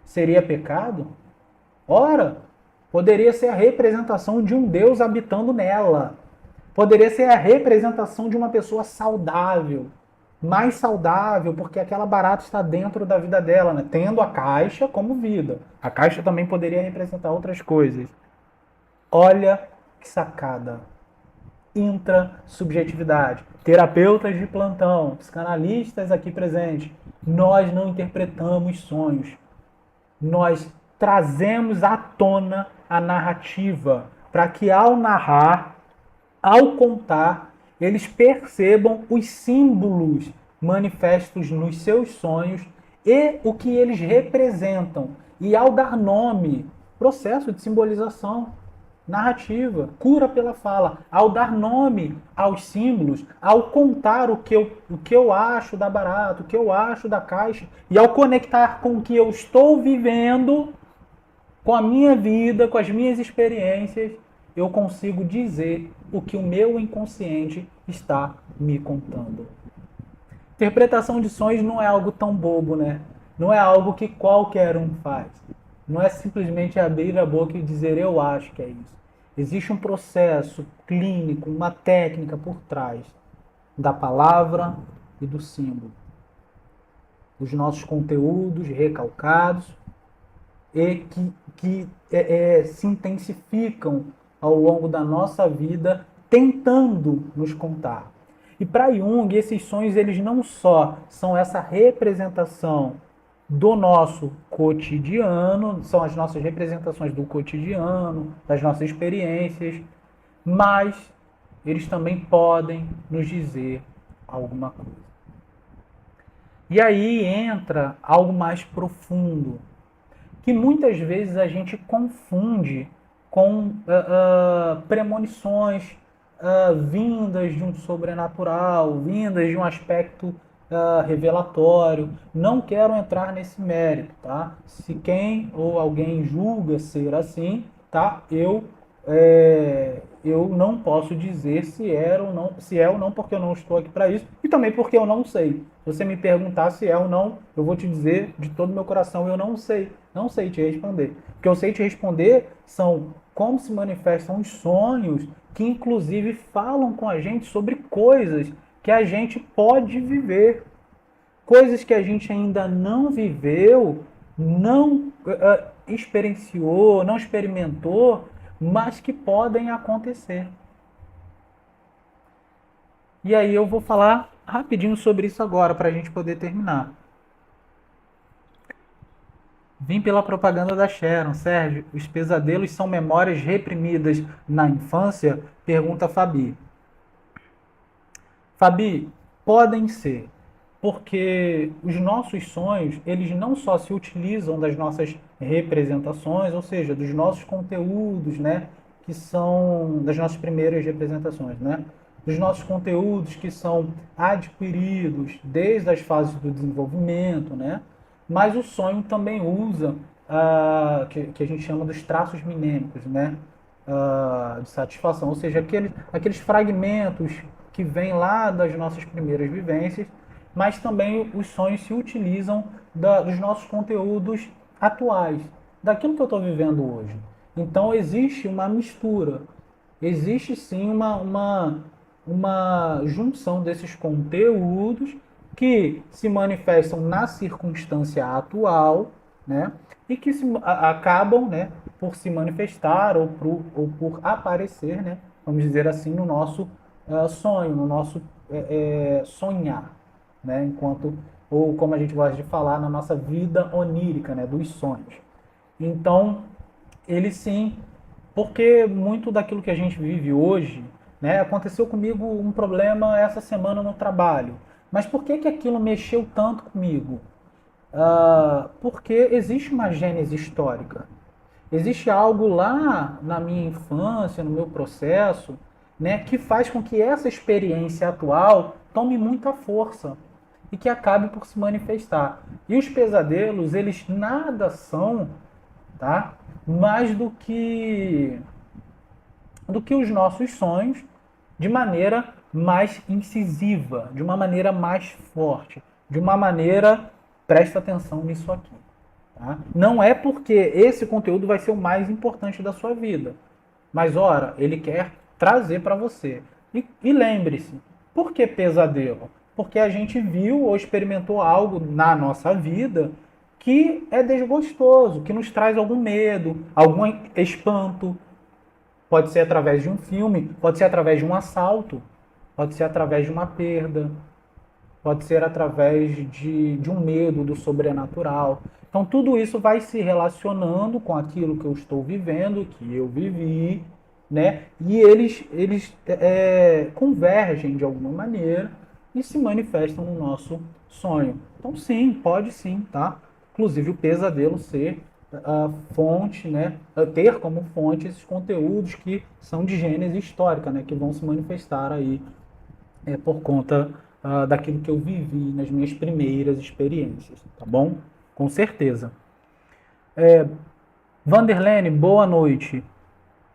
Seria pecado? Ora, poderia ser a representação de um Deus habitando nela. Poderia ser a representação de uma pessoa saudável. Mais saudável, porque aquela barata está dentro da vida dela, né? Tendo a caixa como vida. A caixa também poderia representar outras coisas. Olha que sacada. Intrasubjetividade. Terapeutas de plantão, psicanalistas aqui presentes. Nós não interpretamos sonhos. Nós trazemos à tona a narrativa para que ao narrar, ao contar, eles percebam os símbolos manifestos nos seus sonhos e o que eles representam. E ao dar nome, processo de simbolização, narrativa, cura pela fala, ao dar nome aos símbolos, ao contar o que eu acho da barata, o que eu acho da caixa, e ao conectar com o que eu estou vivendo, com a minha vida, com as minhas experiências, eu consigo dizer o que o meu inconsciente está me contando. Interpretação de sonhos não é algo tão bobo, né? Não é algo que qualquer um faz. Não é simplesmente abrir a boca e dizer eu acho que é isso. Existe um processo clínico, uma técnica por trás da palavra e do símbolo. Os nossos conteúdos recalcados e que se intensificam ao longo da nossa vida tentando nos contar. E para Jung, esses sonhos eles não só são essa representação do nosso cotidiano, são as nossas representações do cotidiano, das nossas experiências, mas eles também podem nos dizer alguma coisa. E aí entra algo mais profundo, que muitas vezes a gente confunde com premonições vindas de um sobrenatural, vindas de um aspecto revelatório. Não quero entrar nesse mérito, tá? Se quem ou alguém julga ser assim, tá? Eu não posso dizer se é ou não, porque eu não estou aqui para isso, e também porque eu não sei. Se você me perguntar se é ou não, eu vou te dizer de todo o meu coração, eu não sei. Não sei te responder. O que eu sei te responder são como se manifestam os sonhos, que inclusive falam com a gente sobre coisas que a gente pode viver. Coisas que a gente ainda não viveu, não experienciou, não experimentou, mas que podem acontecer. E aí eu vou falar rapidinho sobre isso agora, para a gente poder terminar. Vim pela propaganda da Sharon. Sérgio, os pesadelos são memórias reprimidas na infância? Pergunta a Fabi. Fabi, podem ser, porque os nossos sonhos, eles não só se utilizam das nossas representações, ou seja, dos nossos conteúdos, né, que são das nossas primeiras representações, né, dos nossos conteúdos que são adquiridos desde as fases do desenvolvimento, né, mas o sonho também usa que a gente chama dos traços minêmicos, né, de satisfação, ou seja, aqueles fragmentos que vêm lá das nossas primeiras vivências, mas também os sonhos se utilizam dos nossos conteúdos atuais, daquilo que eu estou vivendo hoje. Então existe uma mistura, existe sim uma junção desses conteúdos que se manifestam na circunstância atual, né, e que acabam, né, por se manifestar ou por aparecer, né, vamos dizer assim, no nosso sonho, no nosso sonhar, né, enquanto, ou como a gente gosta de falar, na nossa vida onírica, né, dos sonhos. Então, ele sim, porque muito daquilo que a gente vive hoje, né, aconteceu comigo um problema essa semana no trabalho. Mas por que aquilo mexeu tanto comigo? Porque existe uma gênese histórica. Existe algo lá na minha infância, no meu processo, né, que faz com que essa experiência atual tome muita força e que acabe por se manifestar. E os pesadelos, eles nada são, tá, mais do que os nossos sonhos, de maneira mais incisiva, de uma maneira mais forte, de uma maneira, presta atenção nisso aqui. Tá? Não é porque esse conteúdo vai ser o mais importante da sua vida, mas ora, ele quer trazer para você. E lembre-se, por que pesadelo? Porque a gente viu ou experimentou algo na nossa vida que é desgostoso, que nos traz algum medo, algum espanto. Pode ser através de um filme, pode ser através de um assalto, pode ser através de uma perda, pode ser através de um medo do sobrenatural. Então, tudo isso vai se relacionando com aquilo que eu estou vivendo, que eu vivi, né? E eles convergem de alguma maneira e se manifestam no nosso sonho. Então, sim, pode sim, tá? Inclusive o pesadelo ser a fonte, né? Ter como fonte esses conteúdos que são de gênese histórica, né? Que vão se manifestar aí por conta daquilo que eu vivi nas minhas primeiras experiências, tá bom? Com certeza. Vanderlene, boa noite.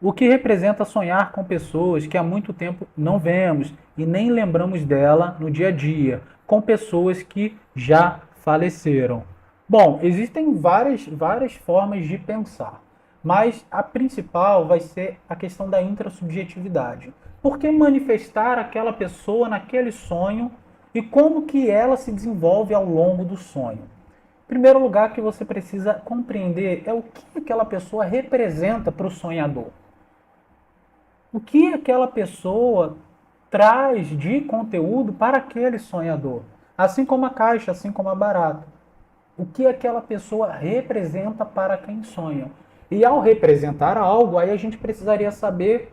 O que representa sonhar com pessoas que há muito tempo não vemos e nem lembramos dela no dia a dia, com pessoas que já faleceram? Bom, existem várias formas de pensar, mas a principal vai ser a questão da intrassubjetividade. Por que manifestar aquela pessoa naquele sonho e como que ela se desenvolve ao longo do sonho? Em primeiro lugar, que você precisa compreender é o que aquela pessoa representa para o sonhador. O que aquela pessoa traz de conteúdo para aquele sonhador. Assim como a caixa, assim como a barata. O que aquela pessoa representa para quem sonha. E ao representar algo, aí a gente precisaria saber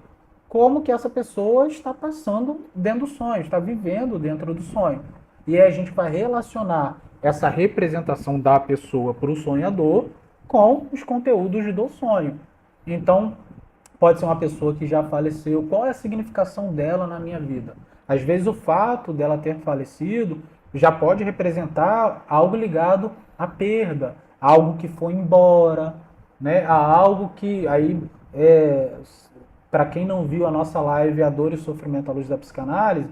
como que essa pessoa está passando dentro do sonho, está vivendo dentro do sonho. E aí a gente vai relacionar essa representação da pessoa para o sonhador com os conteúdos do sonho. Então, pode ser uma pessoa que já faleceu. Qual é a significação dela na minha vida? Às vezes o fato dela ter falecido já pode representar algo ligado à perda, algo que foi embora, né? A algo que aí para quem não viu a nossa live A Dor e o Sofrimento à Luz da Psicanálise,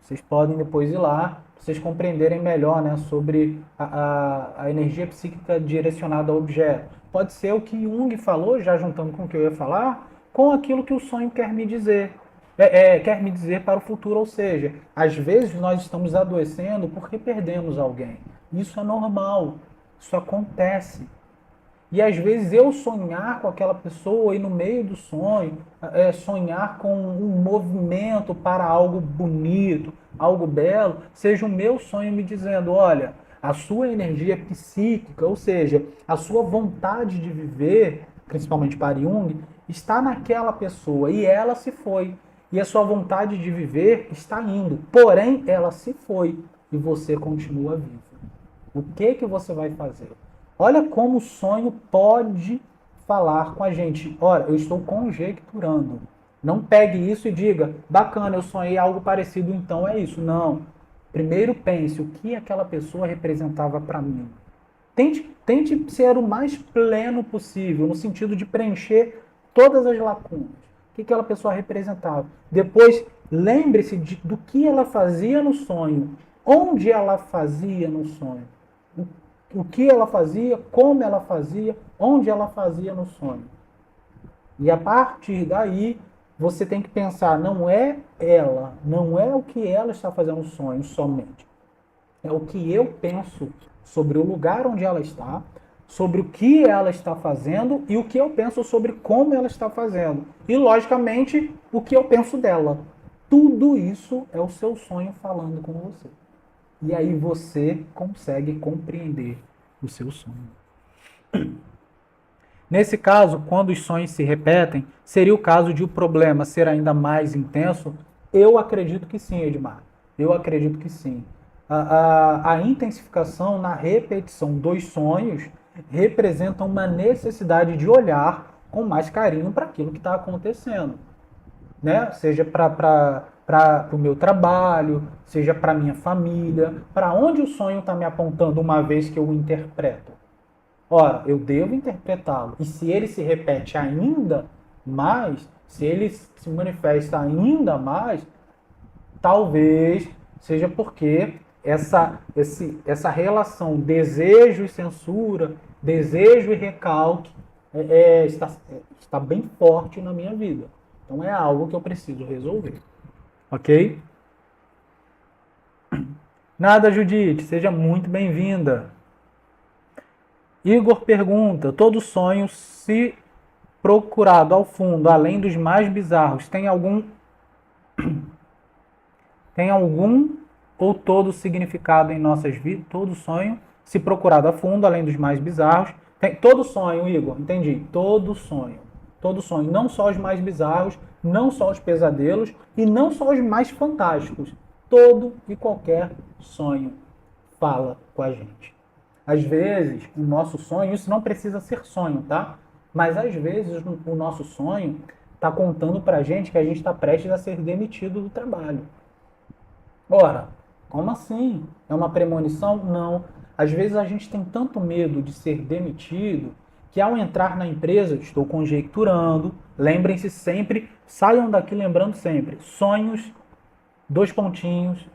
vocês podem depois ir lá, vocês compreenderem melhor, né, sobre a energia psíquica direcionada ao objeto. Pode ser o que Jung falou, já juntando com o que eu ia falar, com aquilo que o sonho quer me dizer. Quer me dizer para o futuro, ou seja, às vezes nós estamos adoecendo porque perdemos alguém. Isso é normal, isso acontece. E às vezes eu sonhar com aquela pessoa e no meio do sonho, sonhar com um movimento para algo bonito, algo belo, seja o meu sonho me dizendo, olha, a sua energia psíquica, ou seja, a sua vontade de viver, principalmente para Jung, está naquela pessoa e ela se foi. E a sua vontade de viver está indo, porém ela se foi e você continua vivo. O que você vai fazer? Olha como o sonho pode falar com a gente. Olha, eu estou conjecturando. Não pegue isso e diga, bacana, eu sonhei algo parecido, então é isso. Não. Primeiro pense o que aquela pessoa representava para mim. Tente ser o mais pleno possível, no sentido de preencher todas as lacunas. O que aquela pessoa representava. Depois, lembre-se do que ela fazia no sonho, onde ela fazia no sonho. O que ela fazia, como ela fazia, onde ela fazia no sonho. E a partir daí, você tem que pensar, não é ela, não é o que ela está fazendo no sonho somente. É o que eu penso sobre o lugar onde ela está, sobre o que ela está fazendo e o que eu penso sobre como ela está fazendo. E, logicamente, o que eu penso dela. Tudo isso é o seu sonho falando com você. E aí você consegue compreender o seu sonho. Nesse caso, quando os sonhos se repetem, seria o caso de o problema ser ainda mais intenso? Eu acredito que sim, Edmar. Eu acredito que sim. A intensificação na repetição dos sonhos representa uma necessidade de olhar com mais carinho para aquilo que está acontecendo, né? Seja para o meu trabalho, seja para minha família, para onde o sonho está me apontando uma vez que eu o interpreto. Ora, eu devo interpretá-lo. E se ele se repete ainda mais, se ele se manifesta ainda mais, talvez seja porque essa relação desejo e censura, desejo e recalque está bem forte na minha vida. Então é algo que eu preciso resolver. Ok? Nada, Judite. Seja muito bem-vinda. Igor pergunta, todo sonho se procurado ao fundo, além dos mais bizarros, tem algum ou todo significado em nossas vidas? Todo sonho, se procurado a fundo, além dos mais bizarros, tem todo sonho, Igor, entendi. Todo sonho, não só os mais bizarros, não só os pesadelos e não só os mais fantásticos. Todo e qualquer sonho fala com a gente. Às vezes, o nosso sonho, isso não precisa ser sonho, tá? Mas às vezes o nosso sonho está contando pra gente que a gente está prestes a ser demitido do trabalho. Ora, como assim? É uma premonição? Não. Às vezes a gente tem tanto medo de ser demitido que ao entrar na empresa, estou conjecturando, lembrem-se sempre, saiam daqui lembrando sempre, sonhos, dois pontinhos,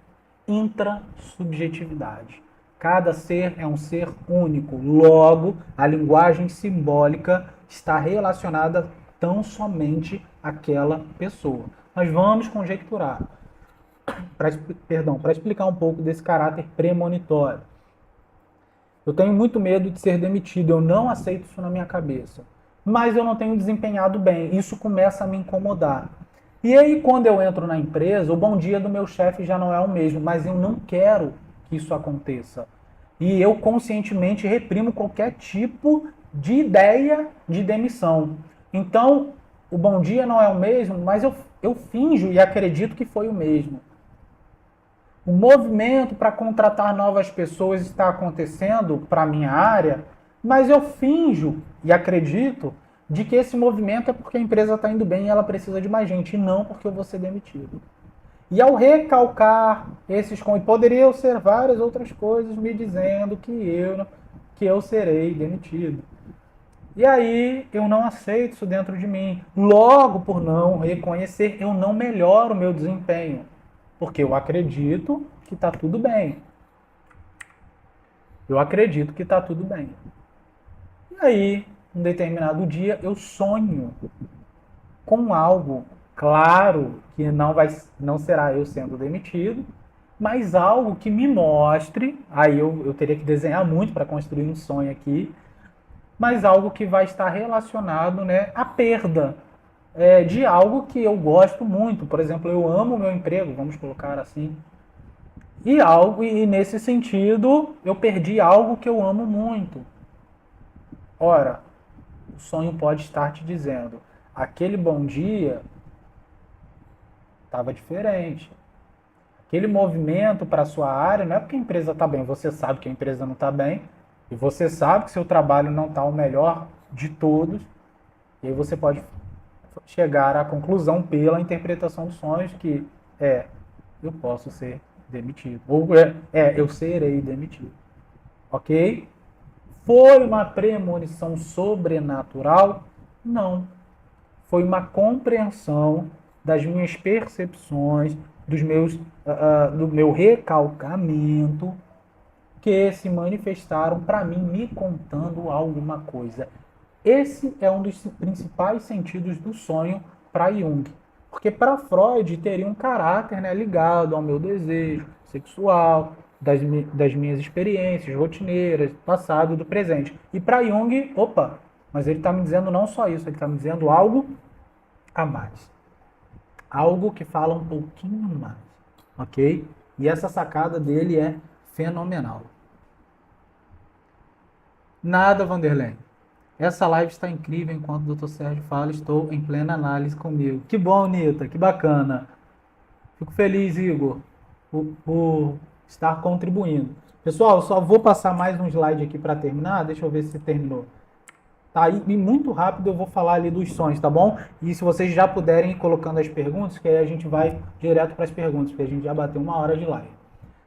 intrasubjetividade. Cada ser é um ser único. Logo, a linguagem simbólica está relacionada tão somente àquela pessoa. Mas vamos conjecturar. Para explicar um pouco desse caráter premonitório. Eu tenho muito medo de ser demitido, eu não aceito isso na minha cabeça. Mas eu não tenho desempenhado bem, isso começa a me incomodar. E aí, quando eu entro na empresa, o bom dia do meu chefe já não é o mesmo, mas eu não quero que isso aconteça. E eu conscientemente reprimo qualquer tipo de ideia de demissão. Então, o bom dia não é o mesmo, mas eu finjo e acredito que foi o mesmo. O movimento para contratar novas pessoas está acontecendo para a minha área, mas eu finjo e acredito de que esse movimento é porque a empresa está indo bem e ela precisa de mais gente, e não porque eu vou ser demitido. E ao recalcar esses... Poderiam ser várias outras coisas me dizendo que eu serei demitido. E aí eu não aceito isso dentro de mim. Logo, por não reconhecer, eu não melhoro o meu desempenho. Porque eu acredito que está tudo bem. Eu acredito que está tudo bem. E aí, um determinado dia, eu sonho com algo, claro que não será eu sendo demitido, mas algo que me mostre, aí eu teria que desenhar muito para construir um sonho aqui, mas algo que vai estar relacionado, né, à perda de algo que eu gosto muito. Por exemplo, eu amo o meu emprego, vamos colocar assim. E nesse sentido, eu perdi algo que eu amo muito. Ora, o sonho pode estar te dizendo, aquele bom dia estava diferente. Aquele movimento para a sua área não é porque a empresa está bem, você sabe que a empresa não está bem, e você sabe que seu trabalho não está o melhor de todos, e aí você pode chegar à conclusão pela interpretação dos sonhos que eu posso ser demitido. Ou eu serei demitido. Ok? Foi uma premonição sobrenatural? Não. Foi uma compreensão das minhas percepções, do meu recalcamento, que se manifestaram para mim, me contando alguma coisa. Esse é um dos principais sentidos do sonho para Jung. Porque para Freud teria um caráter, né, ligado ao meu desejo sexual, das minhas experiências rotineiras, do passado e do presente. E para Jung, mas ele está me dizendo não só isso, ele está me dizendo algo a mais. Algo que fala um pouquinho mais, ok? E essa sacada dele é fenomenal. Nada, Vanderlei. Essa live está incrível enquanto o Dr. Sérgio fala, estou em plena análise comigo. Que bom, Nita, que bacana. Fico feliz, Igor, por estar contribuindo. Pessoal, só vou passar mais um slide aqui para terminar, deixa eu ver se terminou. Tá, e muito rápido eu vou falar ali dos sonhos, tá bom? E se vocês já puderem ir colocando as perguntas, que aí a gente vai direto para as perguntas, porque a gente já bateu 1 hora de live.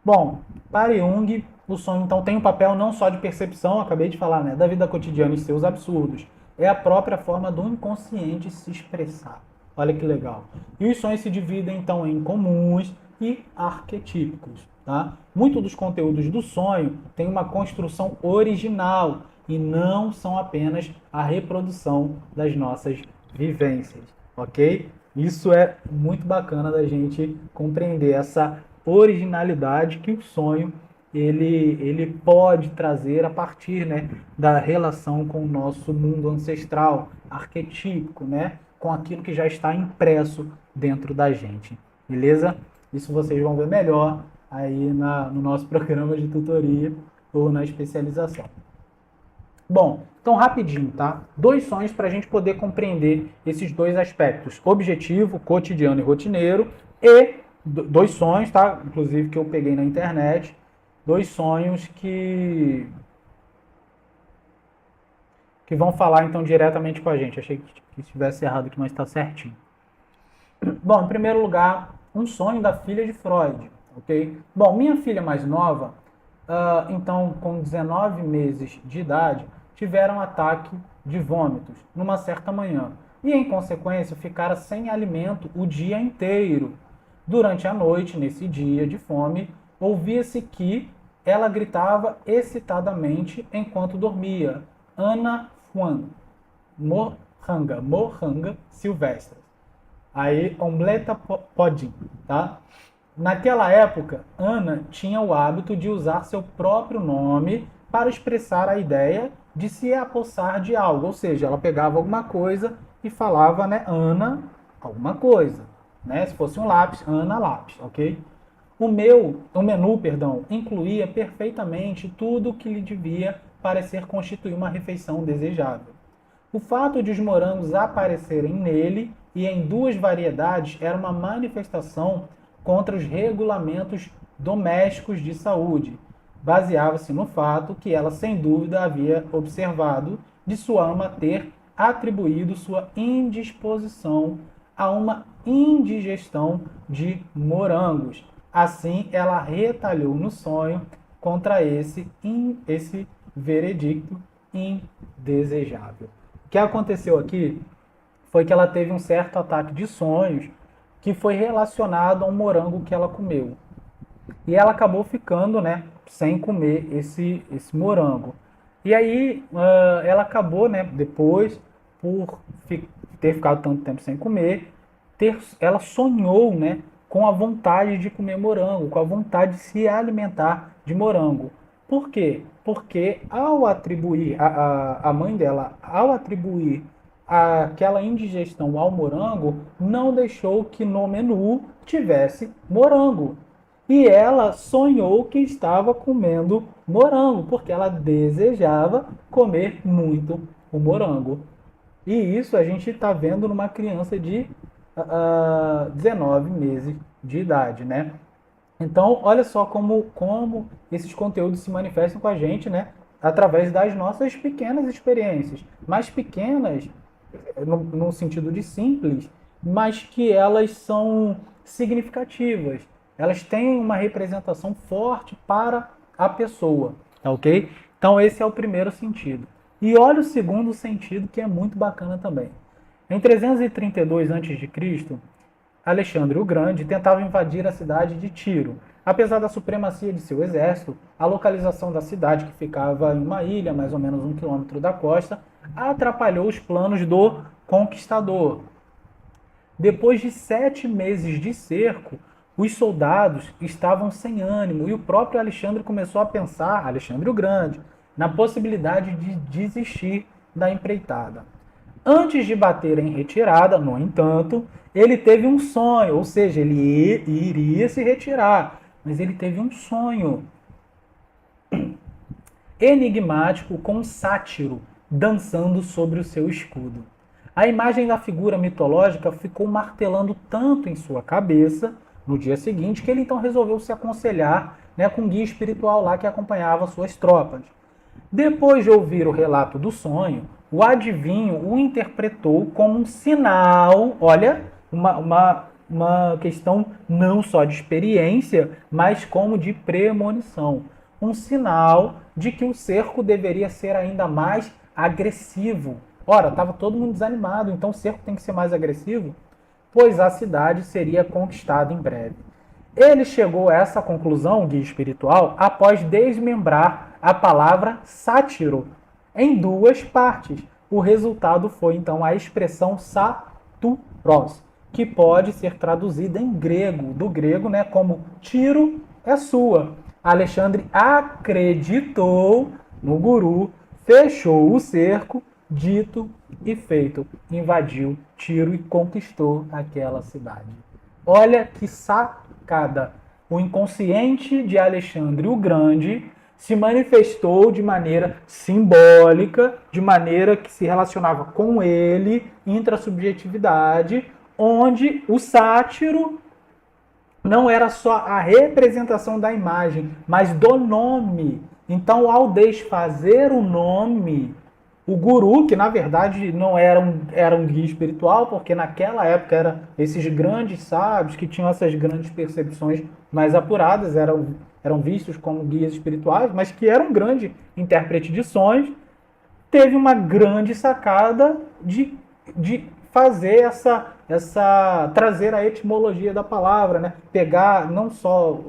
Bom, para Jung, o sonho então tem um papel não só de percepção, acabei de falar, né, da vida cotidiana e seus absurdos. É a própria forma do inconsciente se expressar. Olha que legal. E os sonhos se dividem então em comuns e arquetípicos, tá? Muito dos conteúdos do sonho tem uma construção original e não são apenas a reprodução das nossas vivências, ok? Isso é muito bacana da gente compreender essa originalidade que o sonho ele pode trazer a partir, né, da relação com o nosso mundo ancestral, arquetípico, né, com aquilo que já está impresso dentro da gente, beleza? Isso vocês vão ver melhor aí no nosso programa de tutoria ou na especialização. Bom, então rapidinho, tá? 2 sonhos para a gente poder compreender esses 2 aspectos: objetivo, cotidiano e rotineiro, e 2 sonhos, tá? Inclusive que eu peguei na internet, 2 sonhos que vão falar então diretamente com a gente. Achei que estivesse errado aqui, mas está certinho. Bom, em primeiro lugar, um sonho da filha de Freud, ok? Bom, minha filha mais nova, então com 19 meses de idade, tiveram um ataque de vômitos numa certa manhã e, em consequência, ficaram sem alimento o dia inteiro. Durante a noite, nesse dia de fome, ouvia-se que ela gritava excitadamente enquanto dormia: Ana Juan, morranga silvestre. Aí, omleta pudim, tá? Naquela época, Ana tinha o hábito de usar seu próprio nome para expressar a ideia de se apossar de algo, ou seja, ela pegava alguma coisa e falava, né, Ana, alguma coisa, né? Se fosse um lápis, Ana lápis, ok? O menu, incluía perfeitamente tudo o que lhe devia parecer constituir uma refeição desejável. O fato de os morangos aparecerem nele e em 2 variedades era uma manifestação contra os regulamentos domésticos de saúde. Baseava-se no fato que ela, sem dúvida, havia observado de sua ama ter atribuído sua indisposição a uma indigestão de morangos. Assim, ela retalhou no sonho contra esse veredicto indesejável. O que aconteceu aqui foi que ela teve um certo ataque de sonhos que foi relacionado a um morango que ela comeu. E ela acabou ficando, né, sem comer esse morango. E aí ela acabou, né, depois, por ter ficado tanto tempo sem comer, ela sonhou, né, com a vontade de comer morango, com a vontade de se alimentar de morango. Por quê? Porque ao atribuir, a mãe dela, ao atribuir aquela indigestão ao morango, não deixou que no menu tivesse morango. E ela sonhou que estava comendo morango, porque ela desejava comer muito o morango. E isso a gente está vendo numa criança de 19 meses de idade, né? Então, olha só como esses conteúdos se manifestam com a gente, né? Através das nossas pequenas experiências. Mais pequenas, no sentido de simples, mas que elas são significativas. Elas têm uma representação forte para a pessoa, tá ok? Então, esse é o primeiro sentido. E olha o segundo sentido, que é muito bacana também. Em 332 a.C., Alexandre o Grande tentava invadir a cidade de Tiro. Apesar da supremacia de seu exército, a localização da cidade, que ficava em uma ilha, mais ou menos 1 quilômetro da costa, atrapalhou os planos do conquistador. Depois de 7 meses de cerco, os soldados estavam sem ânimo e o próprio Alexandre começou a pensar, Alexandre o Grande, na possibilidade de desistir da empreitada. Antes de bater em retirada, no entanto, ele teve um sonho, ou seja, ele iria se retirar, mas ele teve um sonho enigmático com um sátiro dançando sobre o seu escudo. A imagem da figura mitológica ficou martelando tanto em sua cabeça no dia seguinte que ele então resolveu se aconselhar, né, com um guia espiritual lá que acompanhava suas tropas. Depois de ouvir o relato do sonho, o adivinho o interpretou como um sinal, olha, uma questão não só de experiência, mas como de premonição. Um sinal de que o cerco deveria ser ainda mais agressivo. Ora, estava todo mundo desanimado, então o cerco tem que ser mais agressivo? Pois a cidade seria conquistada em breve. Ele chegou a essa conclusão, guia espiritual, após desmembrar a palavra sátiro em 2 partes. O resultado foi, então, a expressão saturos, que pode ser traduzida em grego, do grego, né, como tiro é sua. Alexandre acreditou no guru, fechou o cerco, dito e feito, invadiu Tiro e conquistou aquela cidade. Olha que sacada! O inconsciente de Alexandre o Grande se manifestou de maneira simbólica, de maneira que se relacionava com ele, intrasubjetividade, onde o sátiro não era só a representação da imagem, mas do nome. Então, ao desfazer o nome, o guru, que na verdade não era um guia espiritual, porque naquela época eram esses grandes sábios que tinham essas grandes percepções mais apuradas, eram vistos como guias espirituais, mas que eram um grande intérprete de sonhos, teve uma grande sacada de fazer trazer a etimologia da palavra, né? Pegar não só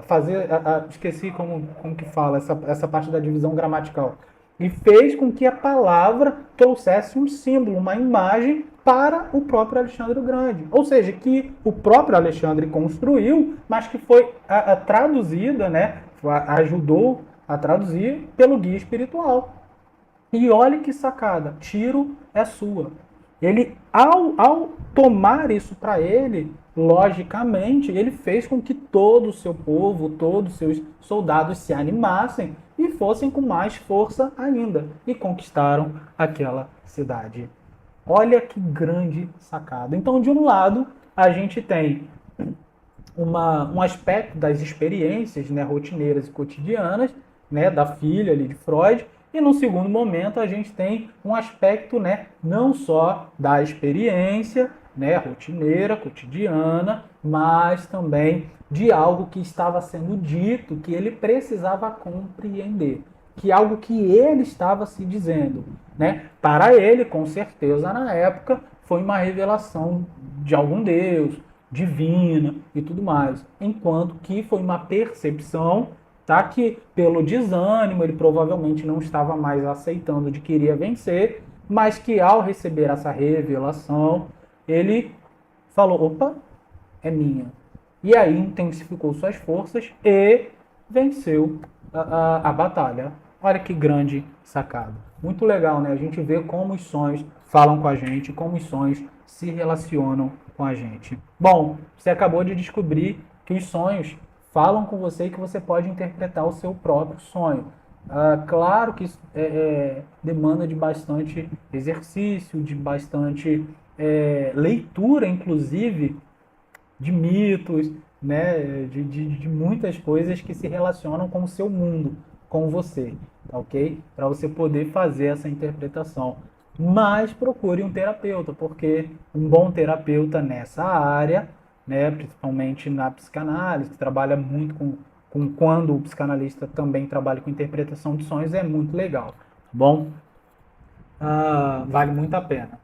fazer, esqueci como que fala essa parte da divisão gramatical, e fez com que a palavra trouxesse um símbolo, uma imagem para o próprio Alexandre o Grande. Ou seja, que o próprio Alexandre construiu, mas que foi traduzida, né? Ajudou a traduzir pelo guia espiritual. E olha que sacada, Tiro é sua. Ele, ao tomar isso para ele, logicamente, ele fez com que todo o seu povo, todos os seus soldados se animassem e fossem com mais força ainda. E conquistaram aquela cidade. Olha que grande sacada. Então, de um lado, a gente tem um aspecto das experiências, né, rotineiras e cotidianas, né, da filha ali de Freud, e no segundo momento a gente tem um aspecto, né, não só da experiência, né, rotineira, cotidiana, mas também de algo que estava sendo dito, que ele precisava compreender, que algo que ele estava se dizendo, né? Para ele, com certeza, na época, foi uma revelação de algum Deus, divina e tudo mais, enquanto que foi uma percepção, tá, que pelo desânimo ele provavelmente não estava mais aceitando de que iria vencer, mas que ao receber essa revelação, ele falou, opa, é minha. E aí intensificou suas forças e venceu a batalha. Olha que grande sacada. Muito legal, né? A gente vê como os sonhos falam com a gente, como os sonhos se relacionam com a gente. Bom, você acabou de descobrir que os sonhos falam com você e que você pode interpretar o seu próprio sonho. Claro que isso demanda de bastante exercício, de bastante leitura, inclusive, de mitos, né, de muitas coisas que se relacionam com o seu mundo, com você, tá ok? Para você poder fazer essa interpretação. Mas procure um terapeuta, porque um bom terapeuta nessa área, né, principalmente na psicanálise, que trabalha muito com quando o psicanalista também trabalha com interpretação de sonhos, é muito legal, tá bom? Vale muito a pena.